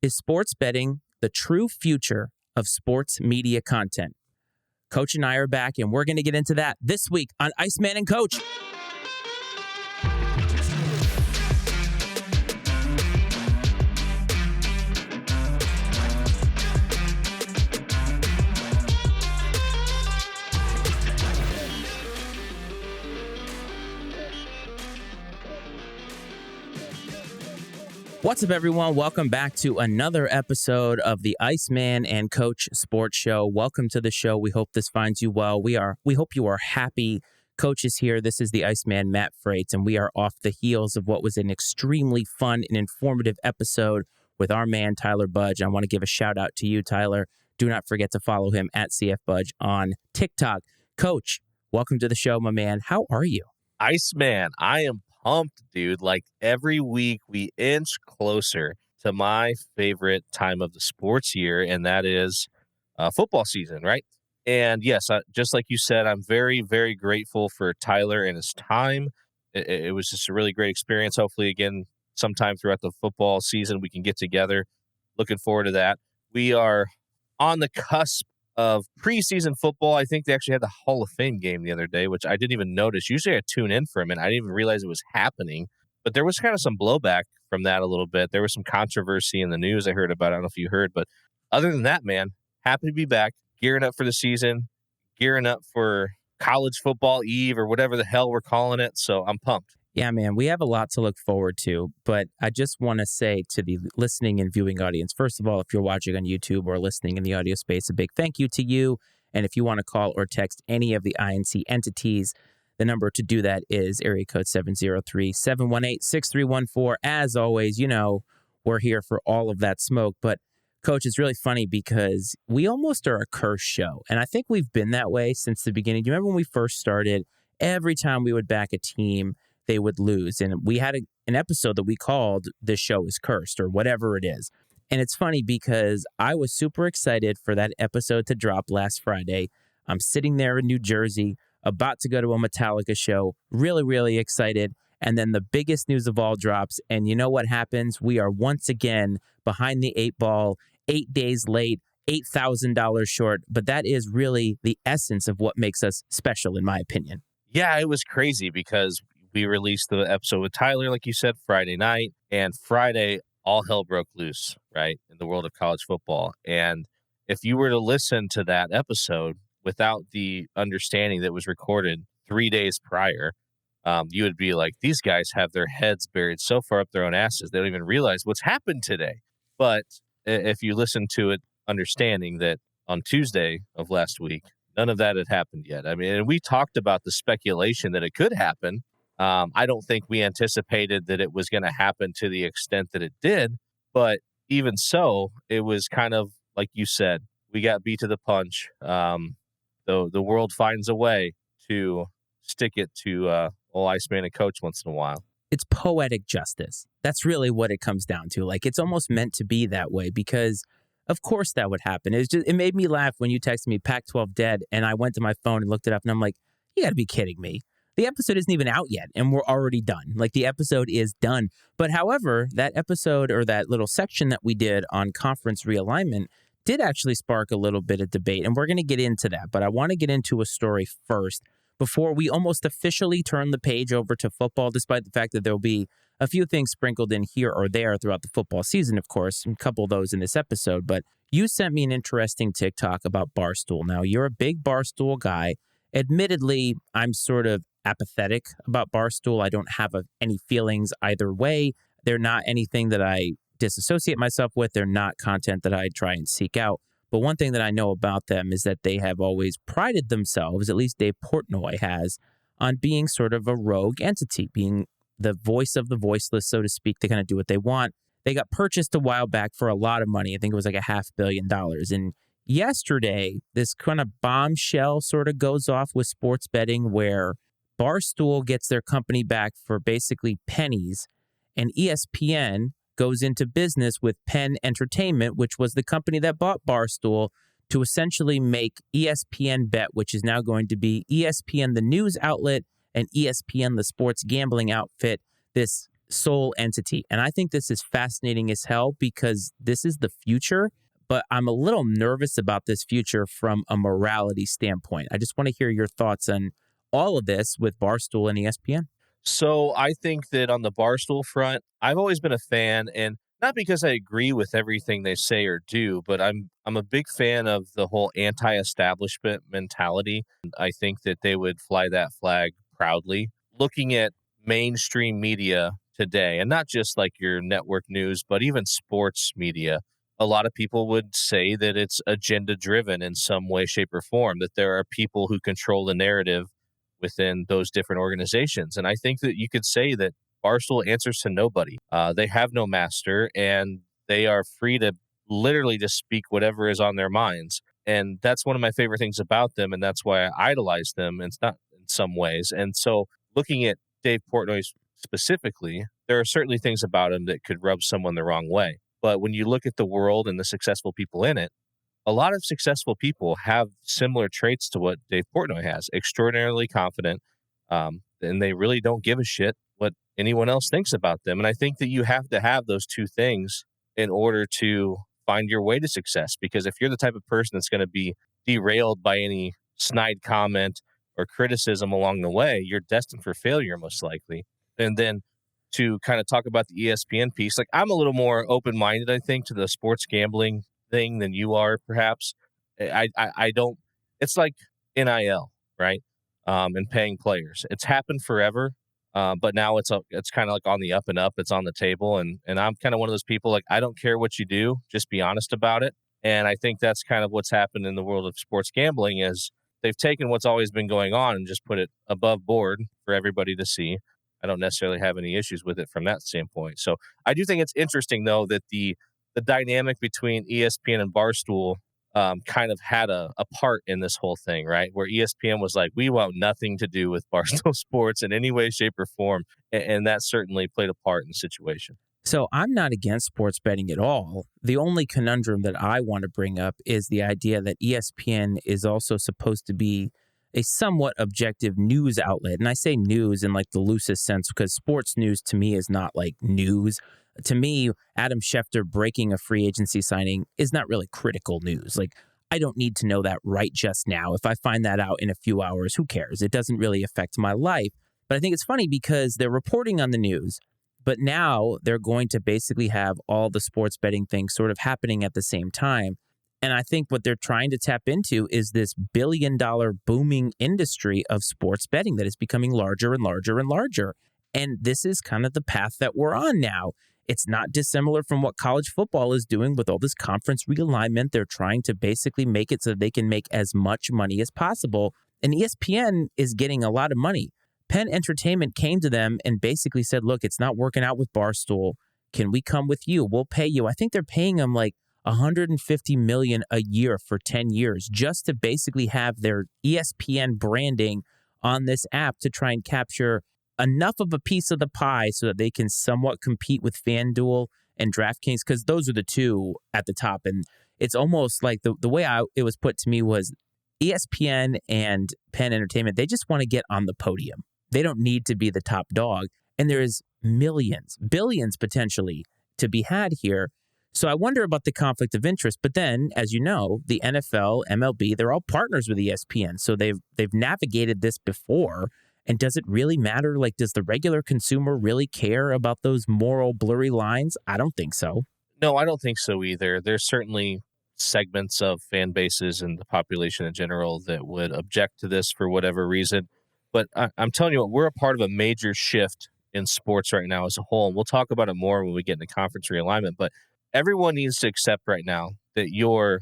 Is sports betting the true future of sports media content? Coach and I are back, and we're going to get into that this week on Iceman and Coach. What's up, everyone? Welcome back to another episode of the Iceman and Coach Sports Show. Welcome to the show. We hope this finds you well. We hope you are happy. Coach is here. This is the Iceman, Matt Freites, and we are off the heels of what was an extremely fun and informative episode with our man, Tyler Budge. I want to give a shout out to you, Tyler. Do not forget to follow him at CF Budge on TikTok. Coach, welcome to the show, my man. How are you? Iceman, I am pumped, dude. Like every week we inch closer to my favorite time of the sports year, and that is football season, right? And yes, just like you said, I'm very, very grateful for Tyler and his time. It was just a really great experience. Hopefully, again, sometime throughout the football season, we can get together. Looking forward to that. We are on the cusp of preseason football. I think they actually had the Hall of Fame game the other day, which I didn't even notice. Usually I tune in for them, and I didn't even realize it was happening. But there was kind of some blowback from that a little bit. There was some controversy in the news I heard about. I don't know if you heard, but other than that, man, happy to be back, gearing up for the season, gearing up for college football eve or whatever the hell we're calling it. So I'm pumped. Yeah, man, we have a lot to look forward to, but I just want to say to the listening and viewing audience, first of all, if you're watching on YouTube or listening in the audio space, a big thank you to you. And if you want to call or text any of the I&C entities, the number to do that is area code 703-718-6314. As always, you know, we're here for all of that smoke. But, Coach, it's really funny because we almost are a cursed show. And I think we've been that way since the beginning. Do you remember when we first started? Every time we would back a team, they would lose. And we had an episode that we called "This Show is Cursed" or whatever it is. And it's funny because I was super excited for that episode to drop last Friday. I'm sitting there in New Jersey, about to go to a Metallica show, really, really excited. And then the biggest news of all drops. And you know what happens? We are once again behind the 8 ball, 8 days late, $8,000 short. But that is really the essence of what makes us special, in my opinion. Yeah, it was crazy because we released the episode with Tyler, like you said, Friday night. And Friday, all hell broke loose, right, in the world of college football. And if you were to listen to that episode without the understanding that was recorded 3 days prior, you would be like, these guys have their heads buried so far up their own asses, they don't even realize what's happened today. But if you listen to it, understanding that on Tuesday of last week, none of that had happened yet. I mean, and we talked about the speculation that it could happen. I don't think we anticipated that it was going to happen to the extent that it did. But even so, it was kind of like you said, we got beat to the punch. The world finds a way to stick it to old Iceman and Coach once in a while. It's poetic justice. That's really what it comes down to. Like, it's almost meant to be that way because, of course, that would happen. It made me laugh when you texted me Pac-12 dead, and I went to my phone and looked it up, and I'm like, you got to be kidding me. The episode isn't even out yet, and we're already done. Like, the episode is done. But however, that episode or that little section that we did on conference realignment did actually spark a little bit of debate, and we're going to get into that. But I want to get into a story first before we almost officially turn the page over to football, despite the fact that there'll be a few things sprinkled in here or there throughout the football season, of course, a couple of those in this episode. But you sent me an interesting TikTok about Barstool. Now, you're a big Barstool guy. Admittedly, I'm sort of apathetic about Barstool. I don't have any feelings either way. They're not anything that I disassociate myself with. They're not content that I try and seek out. But one thing that I know about them is that they have always prided themselves, at least Dave Portnoy has, on being sort of a rogue entity, being the voice of the voiceless, so to speak. They kind of do what they want. They got purchased a while back for a lot of money. I think it was like $500 million. And yesterday, this kind of bombshell sort of goes off with sports betting where Barstool gets their company back for basically pennies, and ESPN goes into business with Penn Entertainment, which was the company that bought Barstool, to essentially make ESPN Bet, which is now going to be ESPN, the news outlet, and ESPN, the sports gambling outfit, this sole entity. And I think this is fascinating as hell because this is the future, but I'm a little nervous about this future from a morality standpoint. I just want to hear your thoughts on all of this with Barstool and ESPN. So I think that on the Barstool front, I've always been a fan, and not because I agree with everything they say or do, but I'm a big fan of the whole anti-establishment mentality. I think that they would fly that flag proudly. Looking at mainstream media today, and not just like your network news, but even sports media, a lot of people would say that it's agenda driven in some way, shape, or form, that there are people who control the narrative within those different organizations. And I think that you could say that Barstool answers to nobody. They have no master, and they are free to literally just speak whatever is on their minds. And that's one of my favorite things about them, and that's why I idolize them. And it's not in some ways. And so, looking at Dave Portnoy specifically, there are certainly things about him that could rub someone the wrong way. But when you look at the world and the successful people in it, a lot of successful people have similar traits to what Dave Portnoy has. Extraordinarily confident, and they really don't give a shit what anyone else thinks about them. And I think that you have to have those two things in order to find your way to success. Because if you're the type of person that's going to be derailed by any snide comment or criticism along the way, you're destined for failure, most likely. And then to kind of talk about the ESPN piece, like I'm a little more open minded, I think, to the sports gambling thing than you are, perhaps. I don't. It's like NIL, right? And paying players. It's happened forever, but now it's kind of like on the up and up. It's on the table, and I'm kind of one of those people, like, I don't care what you do, just be honest about it. And I think that's kind of what's happened in the world of sports gambling is they've taken what's always been going on and just put it above board for everybody to see. I don't necessarily have any issues with it from that standpoint. So I do think it's interesting, though, that the dynamic between ESPN and Barstool kind of had a part in this whole thing, right? Where ESPN was like, we want nothing to do with Barstool Sports in any way, shape, or form. And that certainly played a part in the situation. So I'm not against sports betting at all. The only conundrum that I want to bring up is the idea that ESPN is also supposed to be a somewhat objective news outlet. And I say news in like the loosest sense because sports news to me is not like news. To me, Adam Schefter breaking a free agency signing is not really critical news. Like, I don't need to know that right just now. If I find that out in a few hours, who cares? It doesn't really affect my life. But I think it's funny because they're reporting on the news, but now they're going to basically have all the sports betting things sort of happening at the same time. And I think what they're trying to tap into is this billion-dollar booming industry of sports betting that is becoming larger and larger and larger. And this is kind of the path that we're on now. It's not dissimilar from what college football is doing with all this conference realignment. They're trying to basically make it so they can make as much money as possible. And ESPN is getting a lot of money. Penn Entertainment came to them and basically said, look, it's not working out with Barstool. Can we come with you? We'll pay you. I think they're paying them like $150 million a year for 10 years just to basically have their ESPN branding on this app to try and capture enough of a piece of the pie so that they can somewhat compete with FanDuel and DraftKings, because those are the two at the top. And it's almost like the way it was put to me was ESPN and Penn Entertainment, they just want to get on the podium. They don't need to be the top dog. And there's millions, billions potentially to be had here. So I wonder about the conflict of interest. But then, as you know, the NFL, MLB, they're all partners with ESPN. So they've navigated this before. And does it really matter? Like, does the regular consumer really care about those moral blurry lines? I don't think so. No, I don't think so either. There's certainly segments of fan bases and the population in general that would object to this for whatever reason. But I'm telling you what, we're a part of a major shift in sports right now as a whole. And we'll talk about it more when we get into conference realignment. But everyone needs to accept right now that your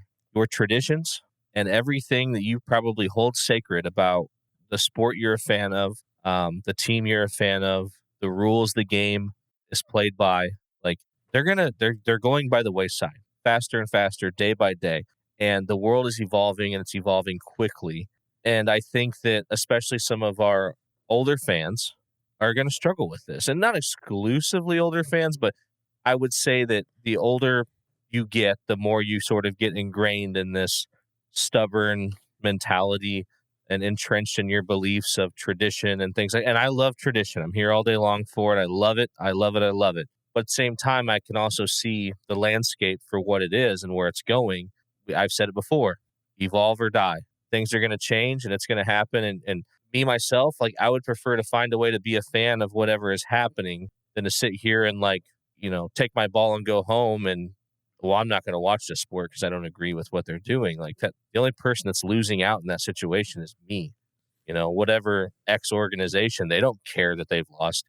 traditions and everything that you probably hold sacred about the sport you're a fan of, the team you're a fan of, the rules the game is played by, like they're going by the wayside faster and faster day by day. And the world is evolving, and it's evolving quickly. And I think that especially some of our older fans are going to struggle with this, and not exclusively older fans, but I would say that the older you get, the more you sort of get ingrained in this stubborn mentality and entrenched in your beliefs of tradition and things and I love tradition. I'm here all day long for it. I love it. I love it. I love it. But at the same time, I can also see the landscape for what it is and where it's going. I've said it before, evolve or die. Things are going to change and it's going to happen. And me, myself, like I would prefer to find a way to be a fan of whatever is happening than to sit here and take my ball and go home and, well, I'm not going to watch this sport because I don't agree with what they're doing. Like that, the only person that's losing out in that situation is me. Whatever X organization, they don't care that they've lost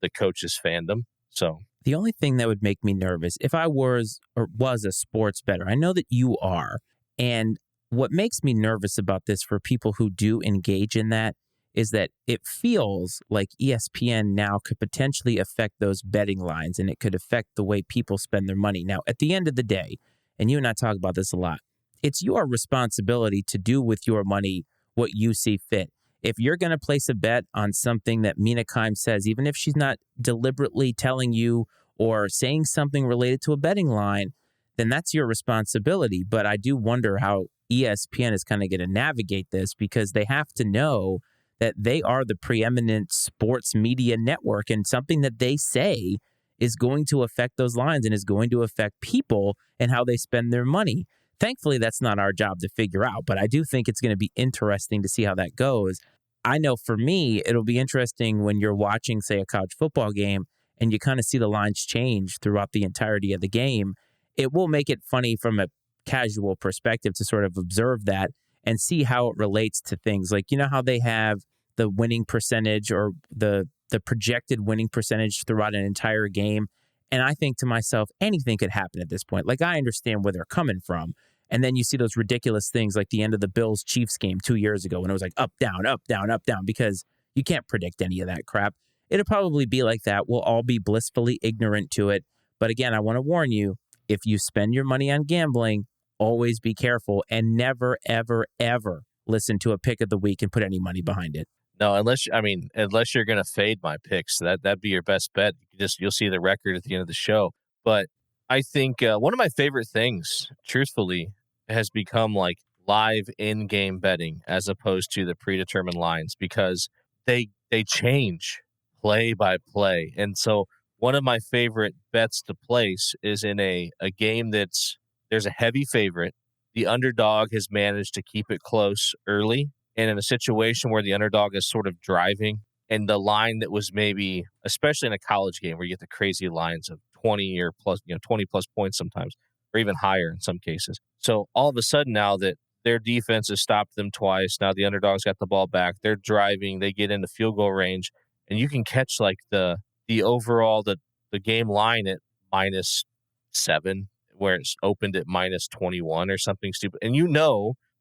the coach's fandom. So the only thing that would make me nervous if I was a sports bettor, I know that you are. And what makes me nervous about this for people who do engage in that is that it feels like ESPN now could potentially affect those betting lines and it could affect the way people spend their money. Now, at the end of the day, and you and I talk about this a lot, it's your responsibility to do with your money what you see fit. If you're going to place a bet on something that Mina Kimes says, even if she's not deliberately telling you or saying something related to a betting line, then that's your responsibility. But I do wonder how ESPN is kind of going to navigate this because they have to know that they are the preeminent sports media network, and something that they say is going to affect those lines and is going to affect people and how they spend their money. Thankfully, that's not our job to figure out, but I do think it's going to be interesting to see how that goes. I know for me, it'll be interesting when you're watching, say, a college football game and you kind of see the lines change throughout the entirety of the game. It will make it funny from a casual perspective to sort of observe that and see how it relates to things. Like, you know how they have the winning percentage or the projected winning percentage throughout an entire game? And I think to myself, anything could happen at this point. Like, I understand where they're coming from. And then you see those ridiculous things like the end of the Bills-Chiefs game 2 years ago when it was like up, down, up, down, up, down, because you can't predict any of that crap. It'll probably be like that. We'll all be blissfully ignorant to it. But again, I want to warn you, if you spend your money on gambling, always be careful and never, ever, ever listen to a pick of the week and put any money behind it. no, unless you're going to fade my picks, that'd be your best bet. You'll see the record at the end of the show. But I think one of my favorite things, truthfully, has become like live in-game betting as opposed to the predetermined lines because they change play by play. And so one of my favorite bets to place is in a game there's a heavy favorite. The underdog has managed to keep it close early. And in a situation where the underdog is sort of driving and the line that was maybe, especially in a college game where you get the crazy lines of 20 or plus, 20 plus points sometimes, or even higher in some cases. So all of a sudden now that their defense has stopped them twice, now the underdog's got the ball back, they're driving, they get into field goal range, and you can catch like the overall, the game line at -7, where it's opened at -21 or something stupid. And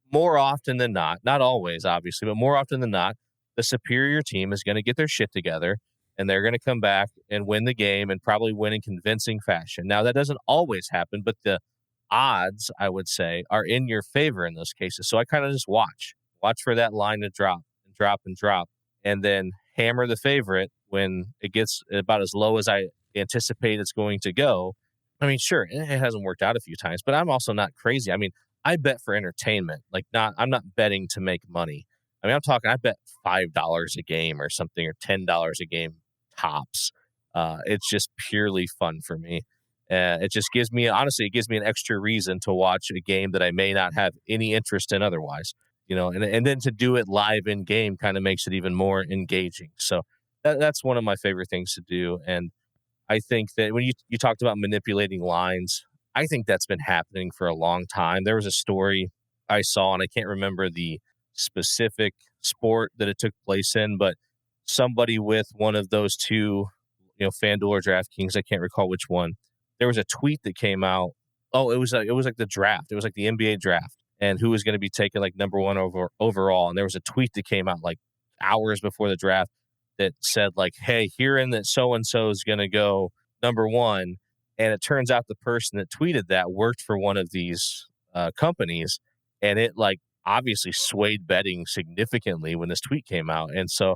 more often than not always, obviously, but more often than not, the superior team is going to get their shit together and they're going to come back and win the game and probably win in convincing fashion. Now, that doesn't always happen, but the odds, I would say, are in your favor in those cases. So I kind of just watch for that line to drop and drop and drop, and then hammer the favorite when it gets about as low as I anticipate it's going to go. I mean, sure, it hasn't worked out a few times, but I'm also not crazy. I mean, I bet for entertainment. I'm not betting to make money. I mean, I bet $5 a game or something, or $10 a game tops. It's just purely fun for me. It just gives me an extra reason to watch a game that I may not have any interest in otherwise. And then to do it live in game kind of makes it even more engaging. So that's one of my favorite things to do. And I think that when you talked about manipulating lines, I think that's been happening for a long time. There was a story I saw, and I can't remember the specific sport that it took place in, but somebody with one of those two, FanDuel or DraftKings, I can't recall which one. There was a tweet that came out. Oh, it was like the draft. It was like the NBA draft, and who was going to be taken like number one overall. And there was a tweet that came out like hours before the draft that said like, "Hey, hearing that so and so is going to go number one," and it turns out the person that tweeted that worked for one of these companies, and it like obviously swayed betting significantly when this tweet came out. And so,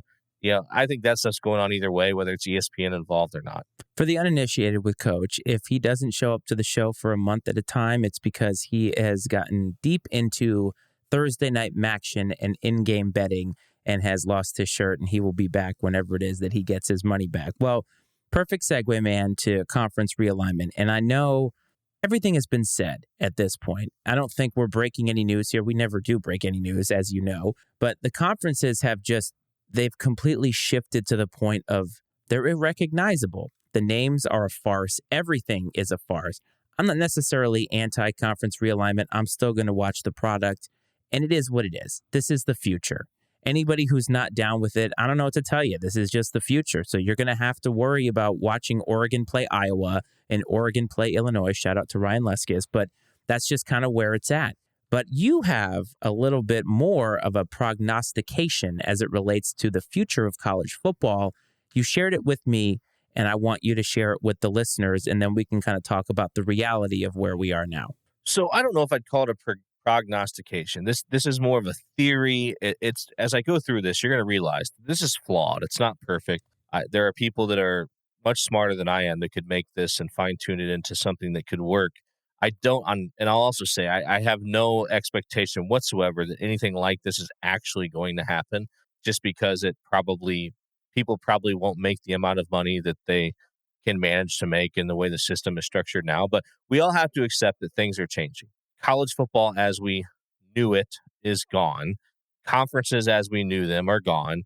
I think that stuff's going on either way, whether it's ESPN involved or not. For the uninitiated with Coach, if he doesn't show up to the show for a month at a time, it's because he has gotten deep into Thursday night maction and in-game betting and has lost his shirt, and he will be back whenever it is that he gets his money back. Well, perfect segue, man, to conference realignment. And I know everything has been said at this point. I don't think we're breaking any news here. We never do break any news, as you know. But the conferences they've completely shifted to the point of they're irrecognizable. The names are a farce. Everything is a farce. I'm not necessarily anti-conference realignment. I'm still going to watch the product, and it is what it is. This is the future. Anybody who's not down with it, I don't know what to tell you. This is just the future. So you're going to have to worry about watching Oregon play Iowa and Oregon play Illinois. Shout out to Ryan Leskis, but that's just kind of where it's at. But you have a little bit more of a prognostication as it relates to the future of college football. You shared it with me, and I want you to share it with the listeners, and then we can kind of talk about the reality of where we are now. So I don't know if I'd call it a prognostication. This is more of a theory. It's as I go through this, you're going to realize this is flawed. It's not perfect. There are people that are much smarter than I am that could make this and fine tune it into something that could work. And I'll also say I have no expectation whatsoever that anything like this is actually going to happen, just because people probably won't make the amount of money that they can manage to make in the way the system is structured now. But we all have to accept that things are changing. College football as we knew it is gone. Conferences as we knew them are gone.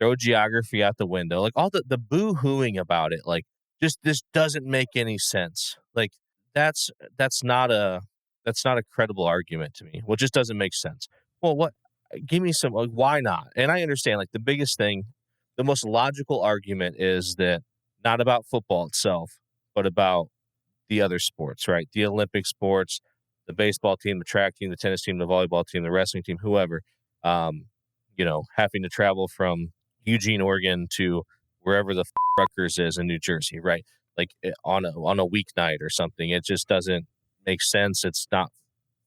Throw geography out the window. Like all the boo-hooing about it, like just this doesn't make any sense. Like that's not a credible argument to me. Well, it just doesn't make sense. Well, what? Give me some. Like, why not? And I understand. Like the biggest thing, the most logical argument is that not about football itself, but about the other sports, right? The Olympic sports, the baseball team, the track team, the tennis team, the volleyball team, the wrestling team, whoever, having to travel from Eugene, Oregon to wherever the Rutgers is in New Jersey, right? Like on a weeknight or something. It just doesn't make sense. It's not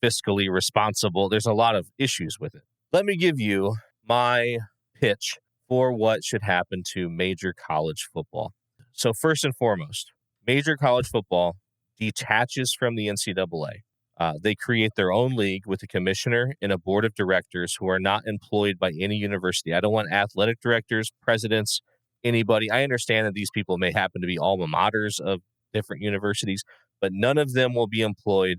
fiscally responsible. There's a lot of issues with it. Let me give you my pitch for what should happen to major college football. So first and foremost, major college football detaches from the NCAA. They create their own league with a commissioner and a board of directors who are not employed by any university. I don't want athletic directors, presidents, anybody. I understand that these people may happen to be alma maters of different universities, but none of them will be employed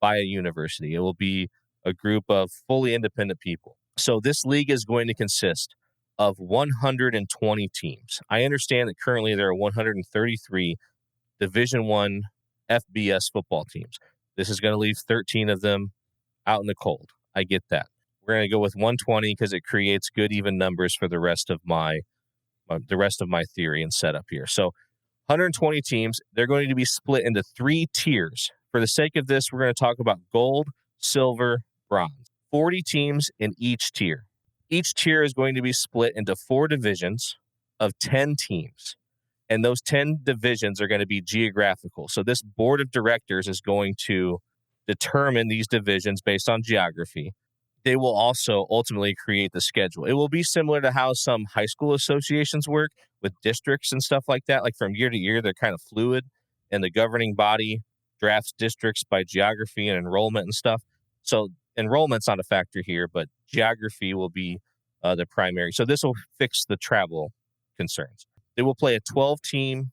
by a university. It will be a group of fully independent people. So this league is going to consist of 120 teams. I understand that currently there are 133 Division I FBS football teams. This is going to leave 13 of them out in the cold. I get that. We're going to go with 120 because it creates good even numbers for the rest of my theory and setup here. So 120 teams, they're going to be split into 3 tiers. For the sake of this, we're going to talk about gold, silver, bronze. 40 teams in each tier. Each tier is going to be split into 4 divisions of 10 teams. And those 10 divisions are going to be geographical. So this board of directors is going to determine these divisions based on geography. They will also ultimately create the schedule. It will be similar to how some high school associations work with districts and stuff like that. Like from year to year, they're kind of fluid, and the governing body drafts districts by geography and enrollment and stuff. So enrollment's not a factor here, but geography will be the primary. So this will fix the travel concerns. They will play a 12-game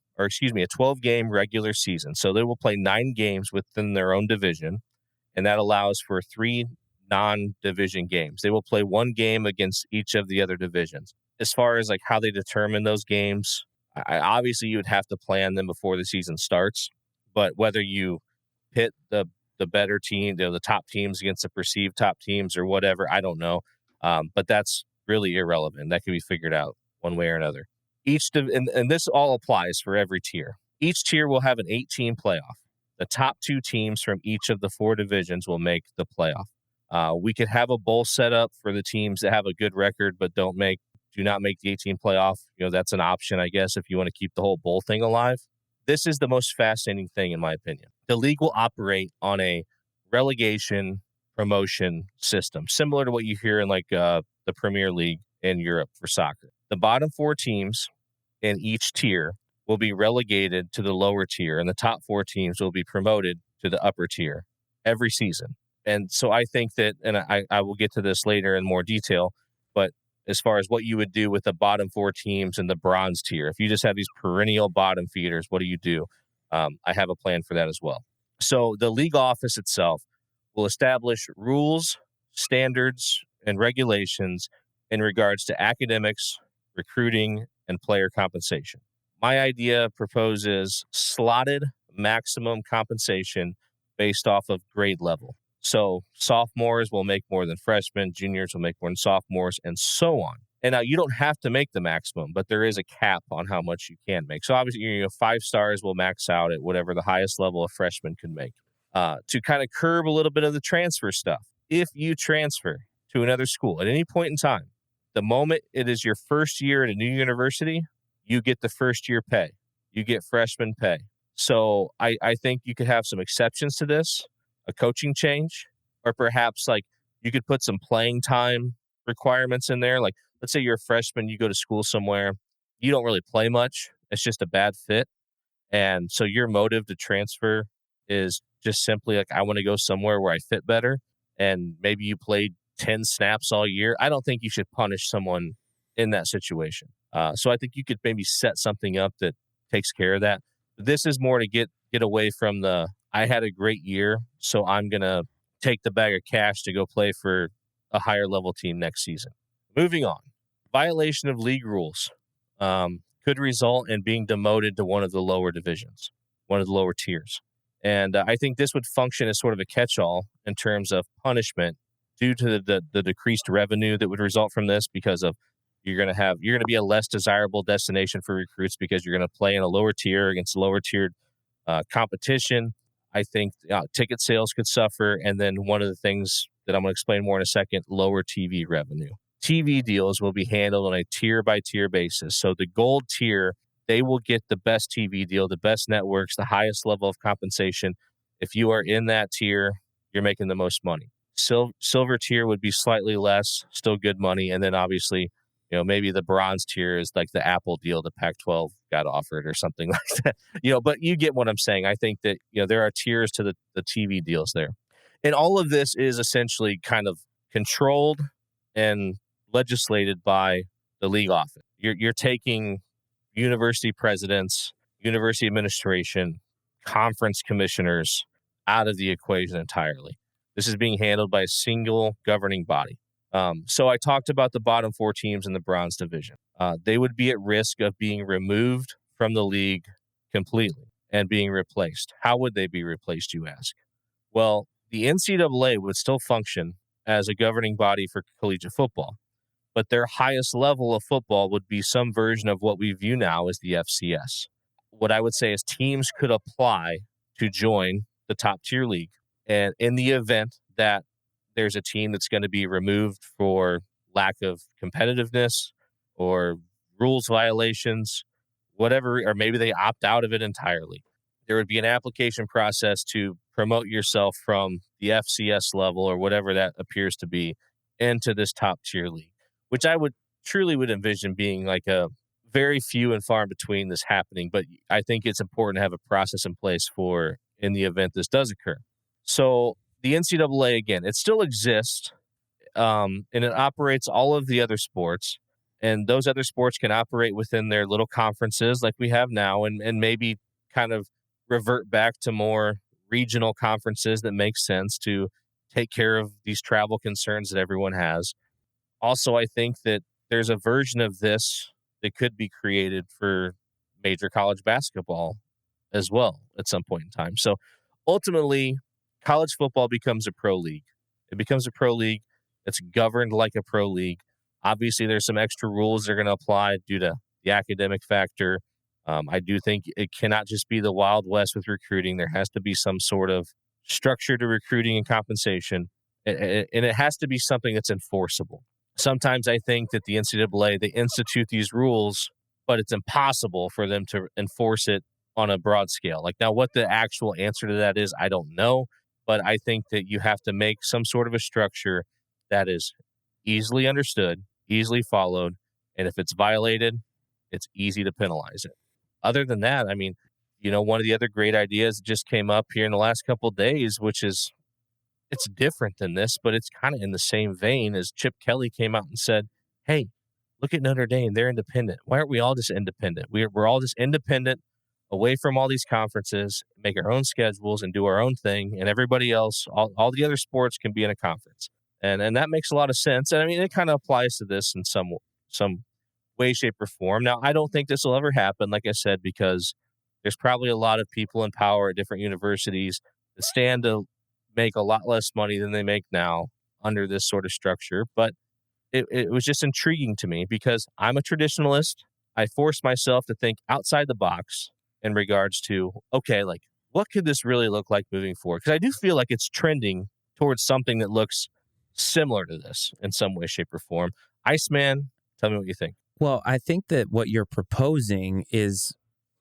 regular season. So they will play 9 games within their own division, and that allows for 3 non-division games. They will play 1 game against each of the other divisions. As far as like how they determine those games, obviously you would have to plan them before the season starts. But whether you pit the better team, the top teams against the perceived top teams or whatever, I don't know. But that's really irrelevant. That can be figured out one way or another. And this all applies for every tier. Each tier will have an 8-team playoff. The top 2 teams from each of the 4 divisions will make the playoff. We could have a bowl set up for the teams that have a good record but do not make the 18 playoff. That's an option, I guess, if you want to keep the whole bowl thing alive. This is the most fascinating thing, in my opinion. The league will operate on a relegation promotion system, similar to what you hear in like the Premier League in Europe for soccer. The bottom 4 teams in each tier will be relegated to the lower tier, and the top 4 teams will be promoted to the upper tier every season. And so I think that, and I will get to this later in more detail, but as far as what you would do with the bottom four teams in the bronze tier, if you just have these perennial bottom feeders, what do you do? I have a plan for that as well. So the league office itself will establish rules, standards, and regulations in regards to academics, recruiting, and player compensation. My idea proposes slotted maximum compensation based off of grade level. So sophomores will make more than freshmen, juniors will make more than sophomores, and so on. And now you don't have to make the maximum, but there is a cap on how much you can make. So obviously, 5 stars will max out at whatever the highest level a freshman can make. To kind of curb a little bit of the transfer stuff. If you transfer to another school at any point in time, the moment it is your first year at a new university, you get the first year pay. You get freshman pay. So I think you could have some exceptions to this, a coaching change, or perhaps like you could put some playing time requirements in there. Like, let's say you're a freshman, you go to school somewhere, you don't really play much. It's just a bad fit. And so your motive to transfer is just simply like, I want to go somewhere where I fit better. And maybe you played 10 snaps all year. I don't think you should punish someone in that situation. So I think you could maybe set something up that takes care of that. This is more to get away from I had a great year, so I'm going to take the bag of cash to go play for a higher level team next season. Moving on. Violation of league rules could result in being demoted to one of the lower divisions, one of the lower tiers. And I think this would function as sort of a catch-all in terms of punishment due to the decreased revenue that would result from this, because of you're going to be a less desirable destination for recruits because you're going to play in a lower tier against lower tiered competition. I think ticket sales could suffer. And then one of the things that I'm going to explain more in a second, lower TV revenue. TV deals will be handled on a tier by tier basis. So the gold tier, they will get the best TV deal, the best networks, the highest level of compensation. If you are in that tier, you're making the most money. Silver tier would be slightly less, still good money. And then obviously, maybe the bronze tier is like the Apple deal the Pac-12 got offered or something like that. But you get what I'm saying. I think that, there are tiers to the TV deals there. And all of this is essentially kind of controlled and legislated by the league office. You're taking university presidents, university administration, conference commissioners out of the equation entirely. This is being handled by a single governing body. So I talked about the bottom 4 teams in the bronze division. They would be at risk of being removed from the league completely and being replaced. How would they be replaced, you ask? Well, the NCAA would still function as a governing body for collegiate football, but their highest level of football would be some version of what we view now as the FCS. What I would say is teams could apply to join the top tier league. And in the event that there's a team that's going to be removed for lack of competitiveness or rules violations, whatever, or maybe they opt out of it entirely, there would be an application process to promote yourself from the FCS level or whatever that appears to be into this top tier league, which I would envision being like a very few and far in between this happening. But I think it's important to have a process in place for in the event this does occur. So the NCAA, again, it still exists, and it operates all of the other sports. And those other sports can operate within their little conferences like we have now, and maybe kind of revert back to more regional conferences that make sense to take care of these travel concerns that everyone has. Also, I think that there's a version of this that could be created for major college basketball as well at some point in time. So ultimately, college football becomes a pro league. It becomes a pro league. It's governed like a pro league. Obviously, there's some extra rules that are going to apply due to the academic factor. I do think it cannot just be the Wild West with recruiting. There has to be some sort of structure to recruiting and compensation, and it has to be something that's enforceable. Sometimes I think that the NCAA, they institute these rules, but it's impossible for them to enforce it on a broad scale. Like, now what the actual answer to that is, I don't know, but I think that you have to make some sort of a structure that is easily understood, easily followed, and if it's violated, it's easy to penalize it. Other than that, I mean, one of the other great ideas that just came up here in the last couple of days, which is it's different than this, but it's kind of in the same vein as Chip Kelly came out and said, hey, look at Notre Dame. They're independent. Why aren't we all just independent? We're all just independent, away from all these conferences, make our own schedules and do our own thing. And everybody else, all the other sports can be in a conference. And that makes a lot of sense. And I mean, it kind of applies to this in some way, shape, or form. Now, I don't think this will ever happen, like I said, because there's probably a lot of people in power at different universities that stand to make a lot less money than they make now under this sort of structure. But it was just intriguing to me because I'm a traditionalist. I forced myself to think outside the box in regards to, okay, like, what could this really look like moving forward? Because I do feel like it's trending towards something that looks similar to this in some way, shape, or form. Iceman, tell me what you think. Well, I think that what you're proposing is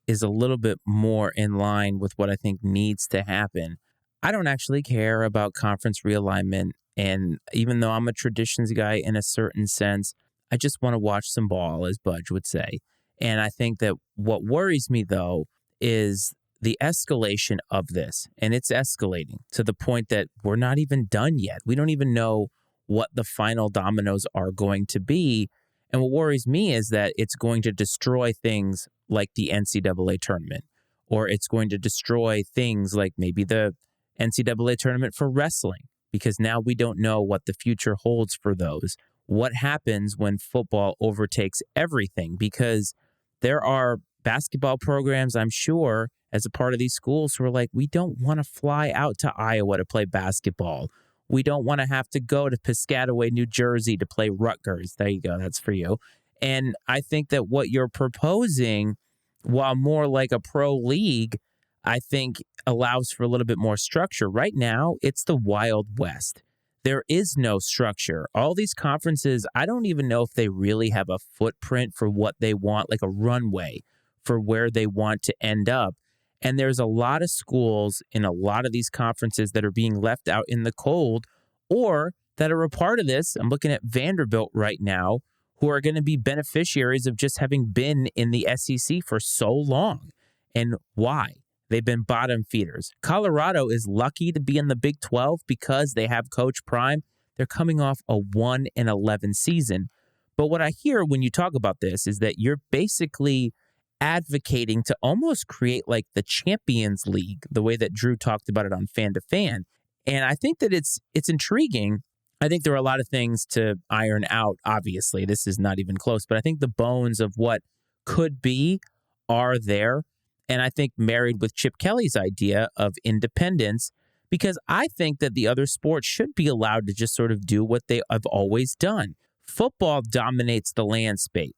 a little bit more in line with what I think needs to happen. I don't actually care about conference realignment. And even though I'm a traditions guy in a certain sense, I just want to watch some ball, as Budge would say. And I think that what worries me, though, is the escalation of this. And it's escalating to the point that we're not even done yet. We don't even know what the final dominoes are going to be. And what worries me is that it's going to destroy things like the NCAA tournament, or it's going to destroy things like maybe the NCAA tournament for wrestling, because now we don't know what the future holds for those. What happens when football overtakes everything? Because there are basketball programs, I'm sure, as a part of these schools who are like, we don't want to fly out to Iowa to play basketball. We don't want to have to go to Piscataway, New Jersey to play Rutgers. There you go. That's for you. And I think that what you're proposing, while more like a pro league, I think allows for a little bit more structure. Right now, it's the Wild West. There is no structure. All these conferences, I don't even know if they really have a footprint for what they want, like a runway for where they want to end up. And there's a lot of schools in a lot of these conferences that are being left out in the cold or that are a part of this. I'm looking at Vanderbilt right now, who are going to be beneficiaries of just having been in the SEC for so long. And why? They've been bottom feeders. Colorado is lucky to be in the Big 12 because they have Coach Prime. They're coming off a 1-11 season. But what I hear when you talk about this is that you're basically advocating to almost create like the Champions League, the way that Drew talked about it on Fan to Fan. And I think that it's intriguing. I think there are a lot of things to iron out, obviously. This is not even close, but I think the bones of what could be are there. And I think married with Chip Kelly's idea of independence, because I think that the other sports should be allowed to just sort of do what they have always done. Football dominates the landscape.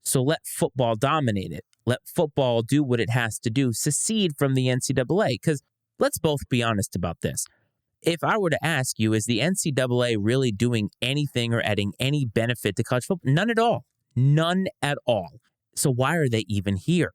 So let football dominate it. Let football do what it has to do, secede from the NCAA. Because let's both be honest about this. If I were to ask you, is the NCAA really doing anything or adding any benefit to college football? None at all. None at all. So why are they even here?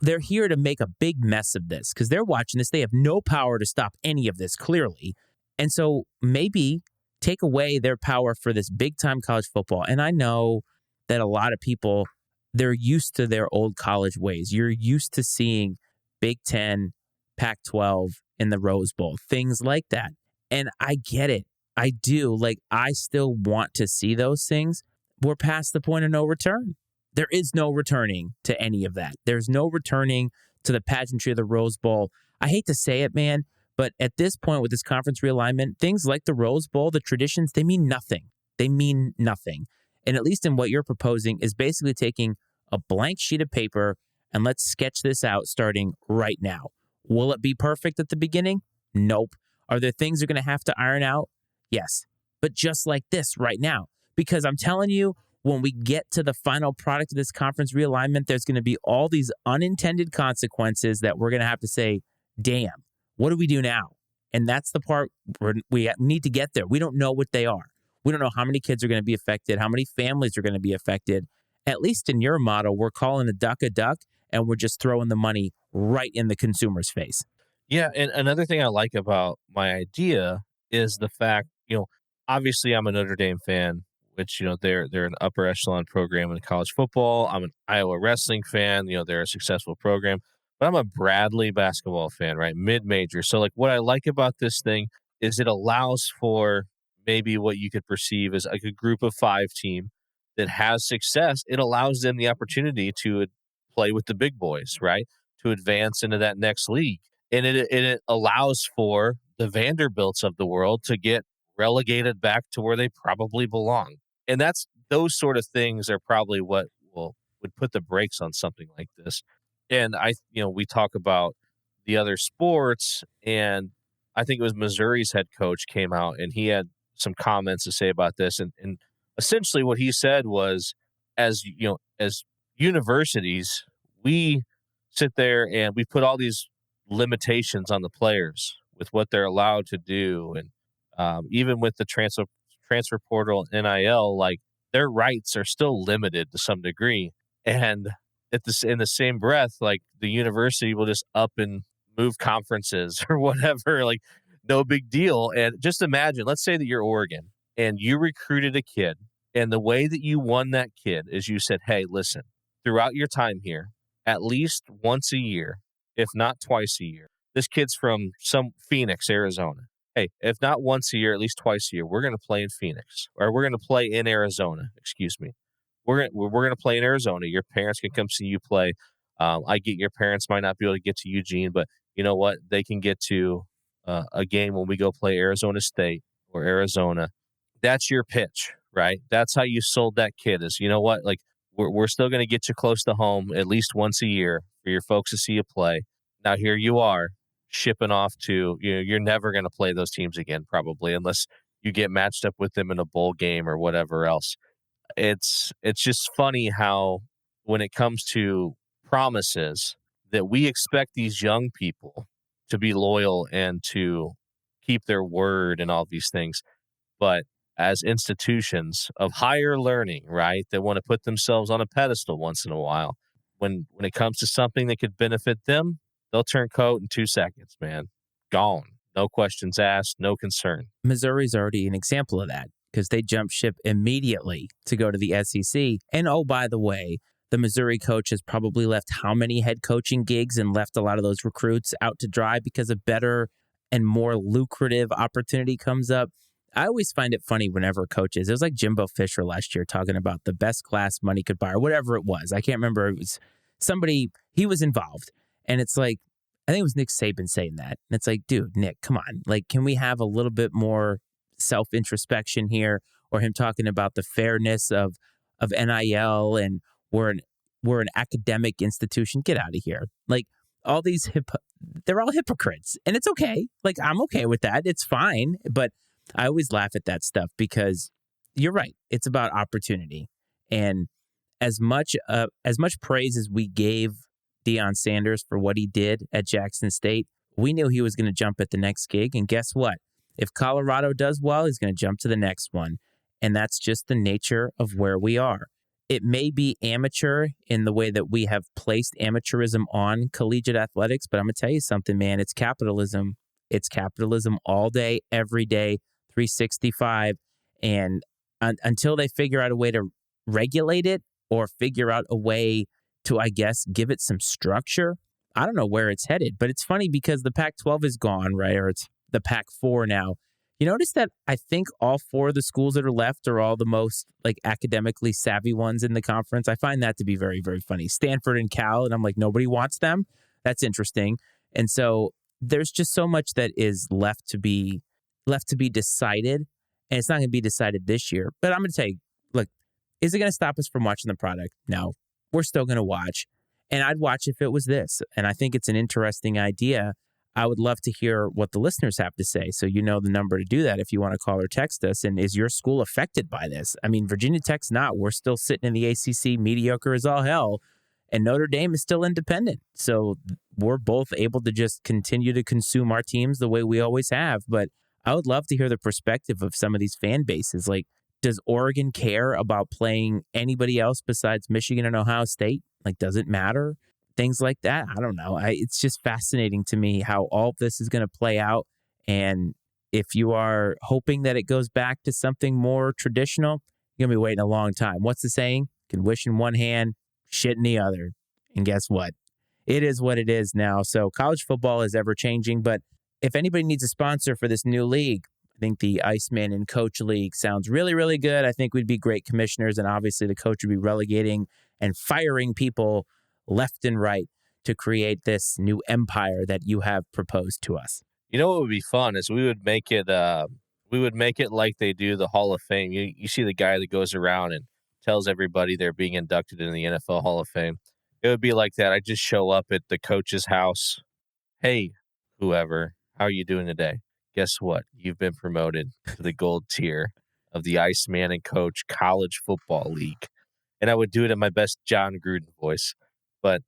They're here to make a big mess of this because they're watching this. They have no power to stop any of this, clearly. And so maybe take away their power for this big-time college football. And I know that a lot of people, they're used to their old college ways. You're used to seeing Big Ten, Pac-12 in the Rose Bowl, things like that. And I get it. I do. Like, I still want to see those things. We're past the point of no return. There is no returning to any of that. There's no returning to the pageantry of the Rose Bowl. I hate to say it, man, but at this point with this conference realignment, things like the Rose Bowl, the traditions, they mean nothing. They mean nothing. And at least in what you're proposing is basically taking a blank sheet of paper and let's sketch this out starting right now. Will it be perfect at the beginning? Nope. Are there things you're going to have to iron out? Yes. But just like this right now, because I'm telling you, when we get to the final product of this conference realignment, there's going to be all these unintended consequences that we're going to have to say, damn, what do we do now? And that's the part where we need to get there. We don't know what they are. We don't know how many kids are going to be affected, how many families are going to be affected. At least in your model, we're calling a duck, and we're just throwing the money right in the consumer's face. Yeah, and another thing I like about my idea is the fact, obviously I'm a Notre Dame fan, which, they're an upper echelon program in college football. I'm an Iowa wrestling fan, they're a successful program. But I'm a Bradley basketball fan, right? Mid-major. So, like, what I like about this thing, is it allows for maybe what you could perceive as like a group of 5 team that has success. It allows them the opportunity to play with the big boys, right? To advance into that next league. And it allows for the Vanderbilts of the world to get relegated back to where they probably belong. And those sort of things are probably what would put the brakes on something like this. And we talk about the other sports, and I think it was Missouri's head coach came out and he had some comments to say about this. And essentially what he said was, as universities, we sit there and we put all these limitations on the players with what they're allowed to do. And even with the transfer portal NIL, like their rights are still limited to some degree. And in the same breath, like the university will just up and move conferences or whatever, like no big deal. And just imagine, let's say that you're Oregon and you recruited a kid, and the way that you won that kid is you said, hey, listen, throughout your time here, at least once a year, if not twice a year, this kid's from some Phoenix, Arizona. Hey, if not once a year, at least twice a year, we're going to play in Phoenix, or we're going to play in Arizona. Excuse me. We're going to play in Arizona. Your parents can come see you play. I get your parents might not be able to get to Eugene, but you know what? They can get to a game when we go play Arizona State or Arizona. That's your pitch, right? That's how you sold that kid is, you know what? Like, we're still going to get you close to home at least once a year for your folks to see you play. Now, here you are shipping off to, you're never going to play those teams again, probably, unless you get matched up with them in a bowl game or whatever else. It's just funny how when it comes to promises that we expect these young people to be loyal and to keep their word and all these things. But as institutions of higher learning, right, that want to put themselves on a pedestal once in a while, when it comes to something that could benefit them, they'll turn coat in 2 seconds, man. Gone. No questions asked, no concern. Missouri's already an example of that because they jumped ship immediately to go to the SEC. And oh, by the way, the Missouri coach has probably left how many head coaching gigs and left a lot of those recruits out to dry because a better and more lucrative opportunity comes up. I always find it funny whenever coaches, it was like Jimbo Fisher last year talking about the best class money could buy or whatever it was. I can't remember. It was somebody, he was involved. And it's like, I think it was Nick Saban saying that. And it's like, dude, Nick, come on. Like, can we have a little bit more self-introspection here? Or him talking about the fairness of NIL and we're an academic institution. Get out of here. Like, all these, they're all hypocrites. And it's okay. Like, I'm okay with that. It's fine. But I always laugh at that stuff because you're right. It's about opportunity. And as much praise as we gave Deion Sanders for what he did at Jackson State, we knew he was going to jump at the next gig. And guess what? If Colorado does well, he's going to jump to the next one. And that's just the nature of where we are. It may be amateur in the way that we have placed amateurism on collegiate athletics, but I'm going to tell you something, man. It's capitalism. It's capitalism all day, every day, 365. And until they figure out a way to regulate it or figure out a way to, I guess, give it some structure, I don't know where it's headed. But it's funny because the Pac-12 is gone, right? Or it's the Pac-4 now. You notice that I think all 4 of the schools that are left are all the most like academically savvy ones in the conference. I find that to be very, very funny. Stanford and Cal, and I'm like, nobody wants them. That's interesting. And so there's just so much that is left to be decided, and it's not going to be decided this year. But I'm going to tell you, look, is it going to stop us from watching the product? No, we're still going to watch, and I'd watch if it was this. And I think it's an interesting idea. I would love to hear what the listeners have to say. So you know the number to do that if you want to call or text us. And is your school affected by this? I mean, Virginia Tech's not. We're still sitting in the ACC, mediocre as all hell, and Notre Dame is still independent. So we're both able to just continue to consume our teams the way we always have. But I would love to hear the perspective of some of these fan bases. Like, does Oregon care about playing anybody else besides Michigan and Ohio State? Like, does it matter? Things like that. I don't know. It's just fascinating to me how all of this is going to play out. And if you are hoping that it goes back to something more traditional, you're going to be waiting a long time. What's the saying? You can wish in one hand, shit in the other. And guess what? It is what it is now. So college football is ever changing, but if anybody needs a sponsor for this new league, I think the Iceman and Coach League sounds really, really good. I think we'd be great commissioners, and obviously the coach would be relegating and firing people left and right to create this new empire that you have proposed to us. You know what would be fun is we would make it like they do the Hall of Fame. You see the guy that goes around and tells everybody they're being inducted in the NFL Hall of Fame. It would be like that. I just show up at the coach's house. Hey, whoever, how are you doing today? Guess what? You've been promoted to the gold tier of the Iceman and Coach College Football League. And I would do it in my best John Gruden voice. But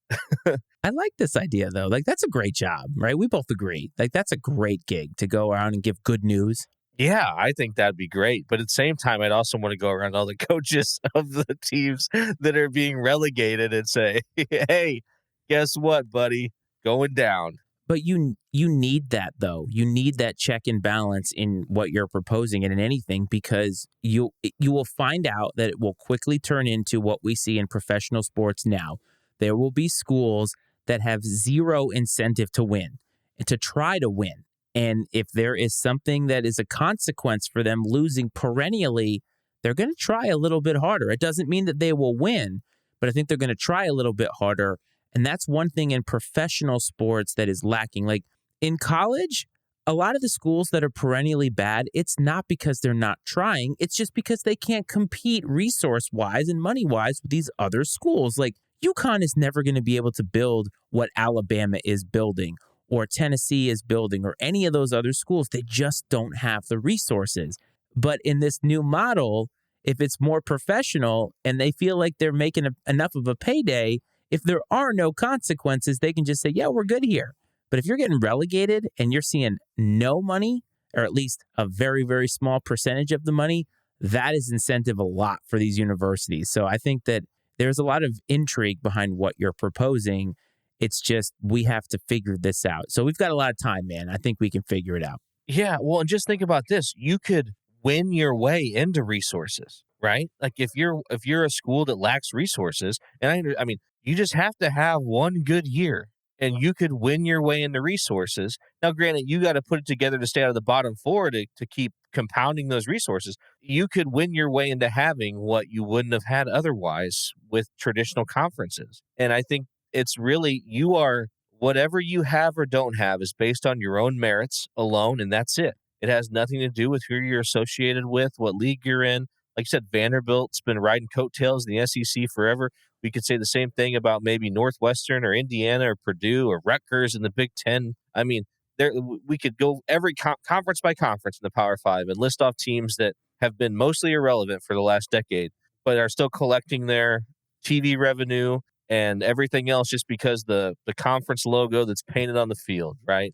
I like this idea, though. Like, that's a great job, right? We both agree. Like, that's a great gig to go around and give good news. yeah, I think that'd be great. But at the same time, I'd also want to go around all the coaches of the teams that are being relegated and say, hey, guess what, buddy? Going down. But you need that, though. You need that check and balance in what you're proposing and in anything, because you will find out that it will quickly turn into what we see in professional sports now. There will be schools that have zero incentive to win and to try to win. And if there is something that is a consequence for them losing perennially, they're going to try a little bit harder. It doesn't mean that they will win, but I think they're going to try a little bit harder. And that's one thing in professional sports that is lacking. Like in college, a lot of the schools that are perennially bad, it's not because they're not trying. It's just because they can't compete resource-wise and money-wise with these other schools. Like UConn is never going to be able to build what Alabama is building or Tennessee is building or any of those other schools. They just don't have the resources. But in this new model, if it's more professional and they feel like they're making enough of a payday, if there are no consequences, they can just say, yeah, we're good here. But if you're getting relegated and you're seeing no money, or at least a very, very small percentage of the money, that is incentive a lot for these universities. So I think that there's a lot of intrigue behind what you're proposing. It's just we have to figure this out. So we've got a lot of time, man. I think we can figure it out. Yeah, well, and just think about this. You could win your way into resources, right? Like if you're a school that lacks resources, and I mean, you just have to have one good year and you could win your way into resources. Now, granted, you got to put it together to stay out of the bottom four to keep compounding those resources. You could win your way into having what you wouldn't have had otherwise with traditional conferences. And I think it's really, you are, whatever you have or don't have is based on your own merits alone, and that's it. It has nothing to do with who you're associated with, what league you're in. Like you said, Vanderbilt's been riding coattails in the SEC forever. We could say the same thing about maybe Northwestern or Indiana or Purdue or Rutgers in the Big Ten. I mean, we could go every conference by conference in the Power Five and list off teams that have been mostly irrelevant for the last decade, but are still collecting their TV revenue and everything else just because the conference logo that's painted on the field, right?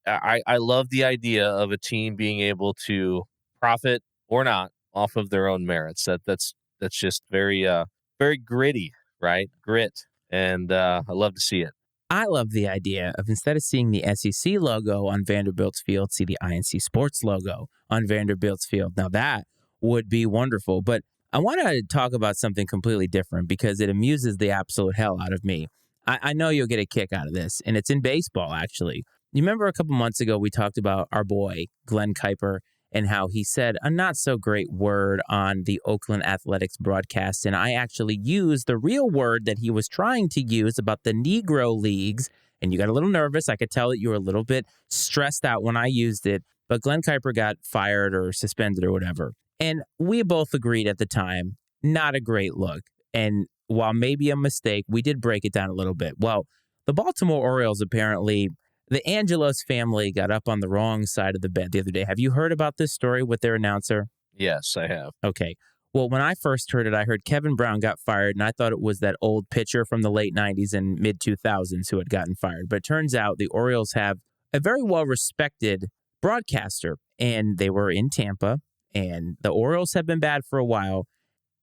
I love the idea of a team being able to profit or not off of their own merits. That's just very very gritty, right? Grit, and I love to see it. I love the idea of, instead of seeing the SEC logo on Vanderbilt's field, see the I&C Sports logo on Vanderbilt's field. Now that would be wonderful. But I want to talk about something completely different because it amuses the absolute hell out of me. I know you'll get a kick out of this, and it's in baseball, actually. You remember a couple months ago, we talked about our boy, Glenn Kuiper, and how he said a not so great word on the Oakland Athletics broadcast. And I actually used the real word that he was trying to use about the Negro Leagues. And you got a little nervous. I could tell that you were a little bit stressed out when I used it. But Glenn Kuiper got fired or suspended or whatever. And we both agreed at the time, not a great look. And while maybe a mistake, we did break it down a little bit. Well, the Baltimore Orioles apparently, the Angelos family got up on the wrong side of the bed the other day. Have you heard about this story with their announcer? Yes, I have. Okay. Well, when I first heard it, I heard Kevin Brown got fired, and I thought it was that old pitcher from the late 90s and mid-2000s who had gotten fired. But it turns out the Orioles have a very well-respected broadcaster, and they were in Tampa, and the Orioles have been bad for a while.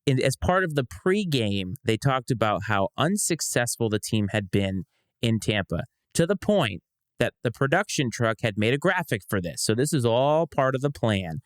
And as part of the pregame, they talked about how unsuccessful the team had been in Tampa, to the point that the production truck had made a graphic for this. So this is all part of the plan.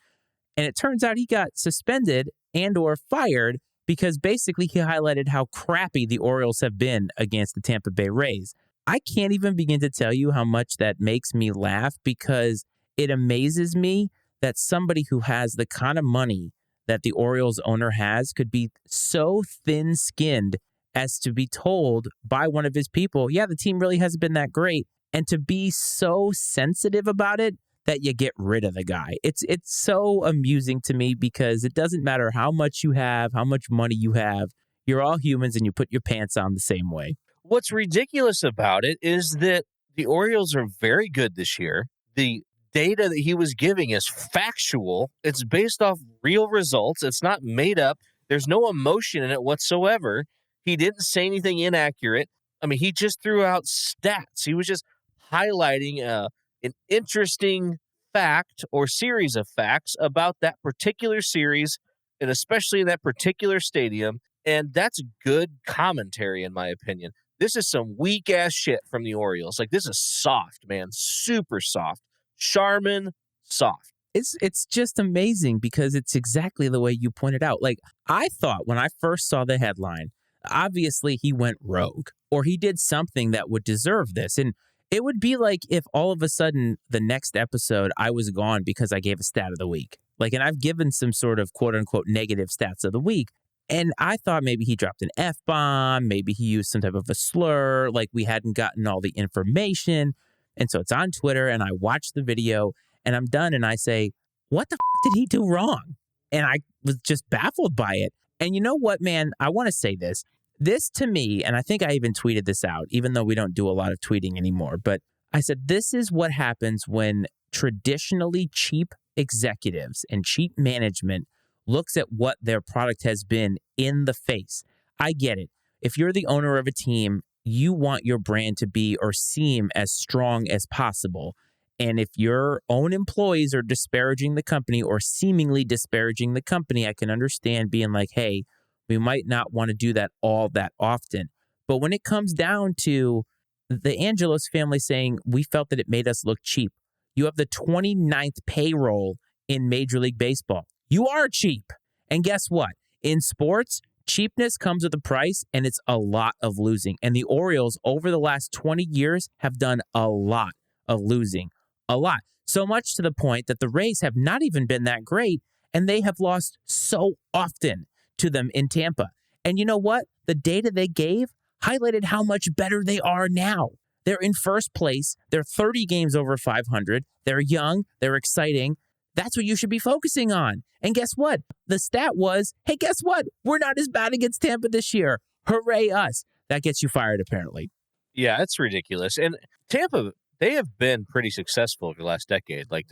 And it turns out he got suspended and or fired because basically he highlighted how crappy the Orioles have been against the Tampa Bay Rays. I can't even begin to tell you how much that makes me laugh because it amazes me that somebody who has the kind of money that the Orioles owner has could be so thin skinned as to be told by one of his people, yeah, the team really hasn't been that great. And to be so sensitive about it that you get rid of the guy. It's so amusing to me because it doesn't matter how much you have, how much money you have. You're all humans and you put your pants on the same way. What's ridiculous about it is that the Orioles are very good this year. The data that he was giving is factual. It's based off real results. It's not made up. There's no emotion in it whatsoever. He didn't say anything inaccurate. I mean, he just threw out stats. He was just highlighting an interesting fact or series of facts about that particular series, and especially in that particular stadium. And that's good commentary, in my opinion. This is some weak ass shit from the Orioles. Like, this is soft, man. Super soft. Charmin, soft. It's just amazing because it's exactly the way you pointed out. Like, I thought when I first saw the headline, obviously he went rogue or he did something that would deserve this. And it would be like if all of a sudden the next episode I was gone because I gave a stat of the week. Like, and I've given some sort of quote unquote negative stats of the week. And I thought maybe he dropped an F-bomb, maybe he used some type of a slur, like we hadn't gotten all the information. And so it's on Twitter and I watch the video and I'm done and I say, what the did he do wrong? And I was just baffled by it. And you know what, man? I want to say this. This to me, and I think I even tweeted this out, even though we don't do a lot of tweeting anymore, but I said, this is what happens when traditionally cheap executives and cheap management looks at what their product has been in the face. I get it. If you're the owner of a team, you want your brand to be or seem as strong as possible. And if your own employees are disparaging the company or seemingly disparaging the company, I can understand being like, hey, we might not want to do that all that often. But when it comes down to the Angelos family saying, we felt that it made us look cheap, you have the 29th payroll in Major League Baseball. You are cheap. And guess what? In sports, cheapness comes with a price, and it's a lot of losing. And the Orioles, over the last 20 years, have done a lot of losing. A lot. So much to the point that the Rays have not even been that great, and they have lost so often to them in Tampa. And you know what? The data they gave highlighted how much better they are now. They're in first place. They're 30 games over 500. They're young. They're exciting. That's what you should be focusing on. And guess what? The stat was, hey, guess what? We're not as bad against Tampa this year. Hooray us. That gets you fired, apparently. Yeah, it's ridiculous. And Tampa, they have been pretty successful over the last decade. Like,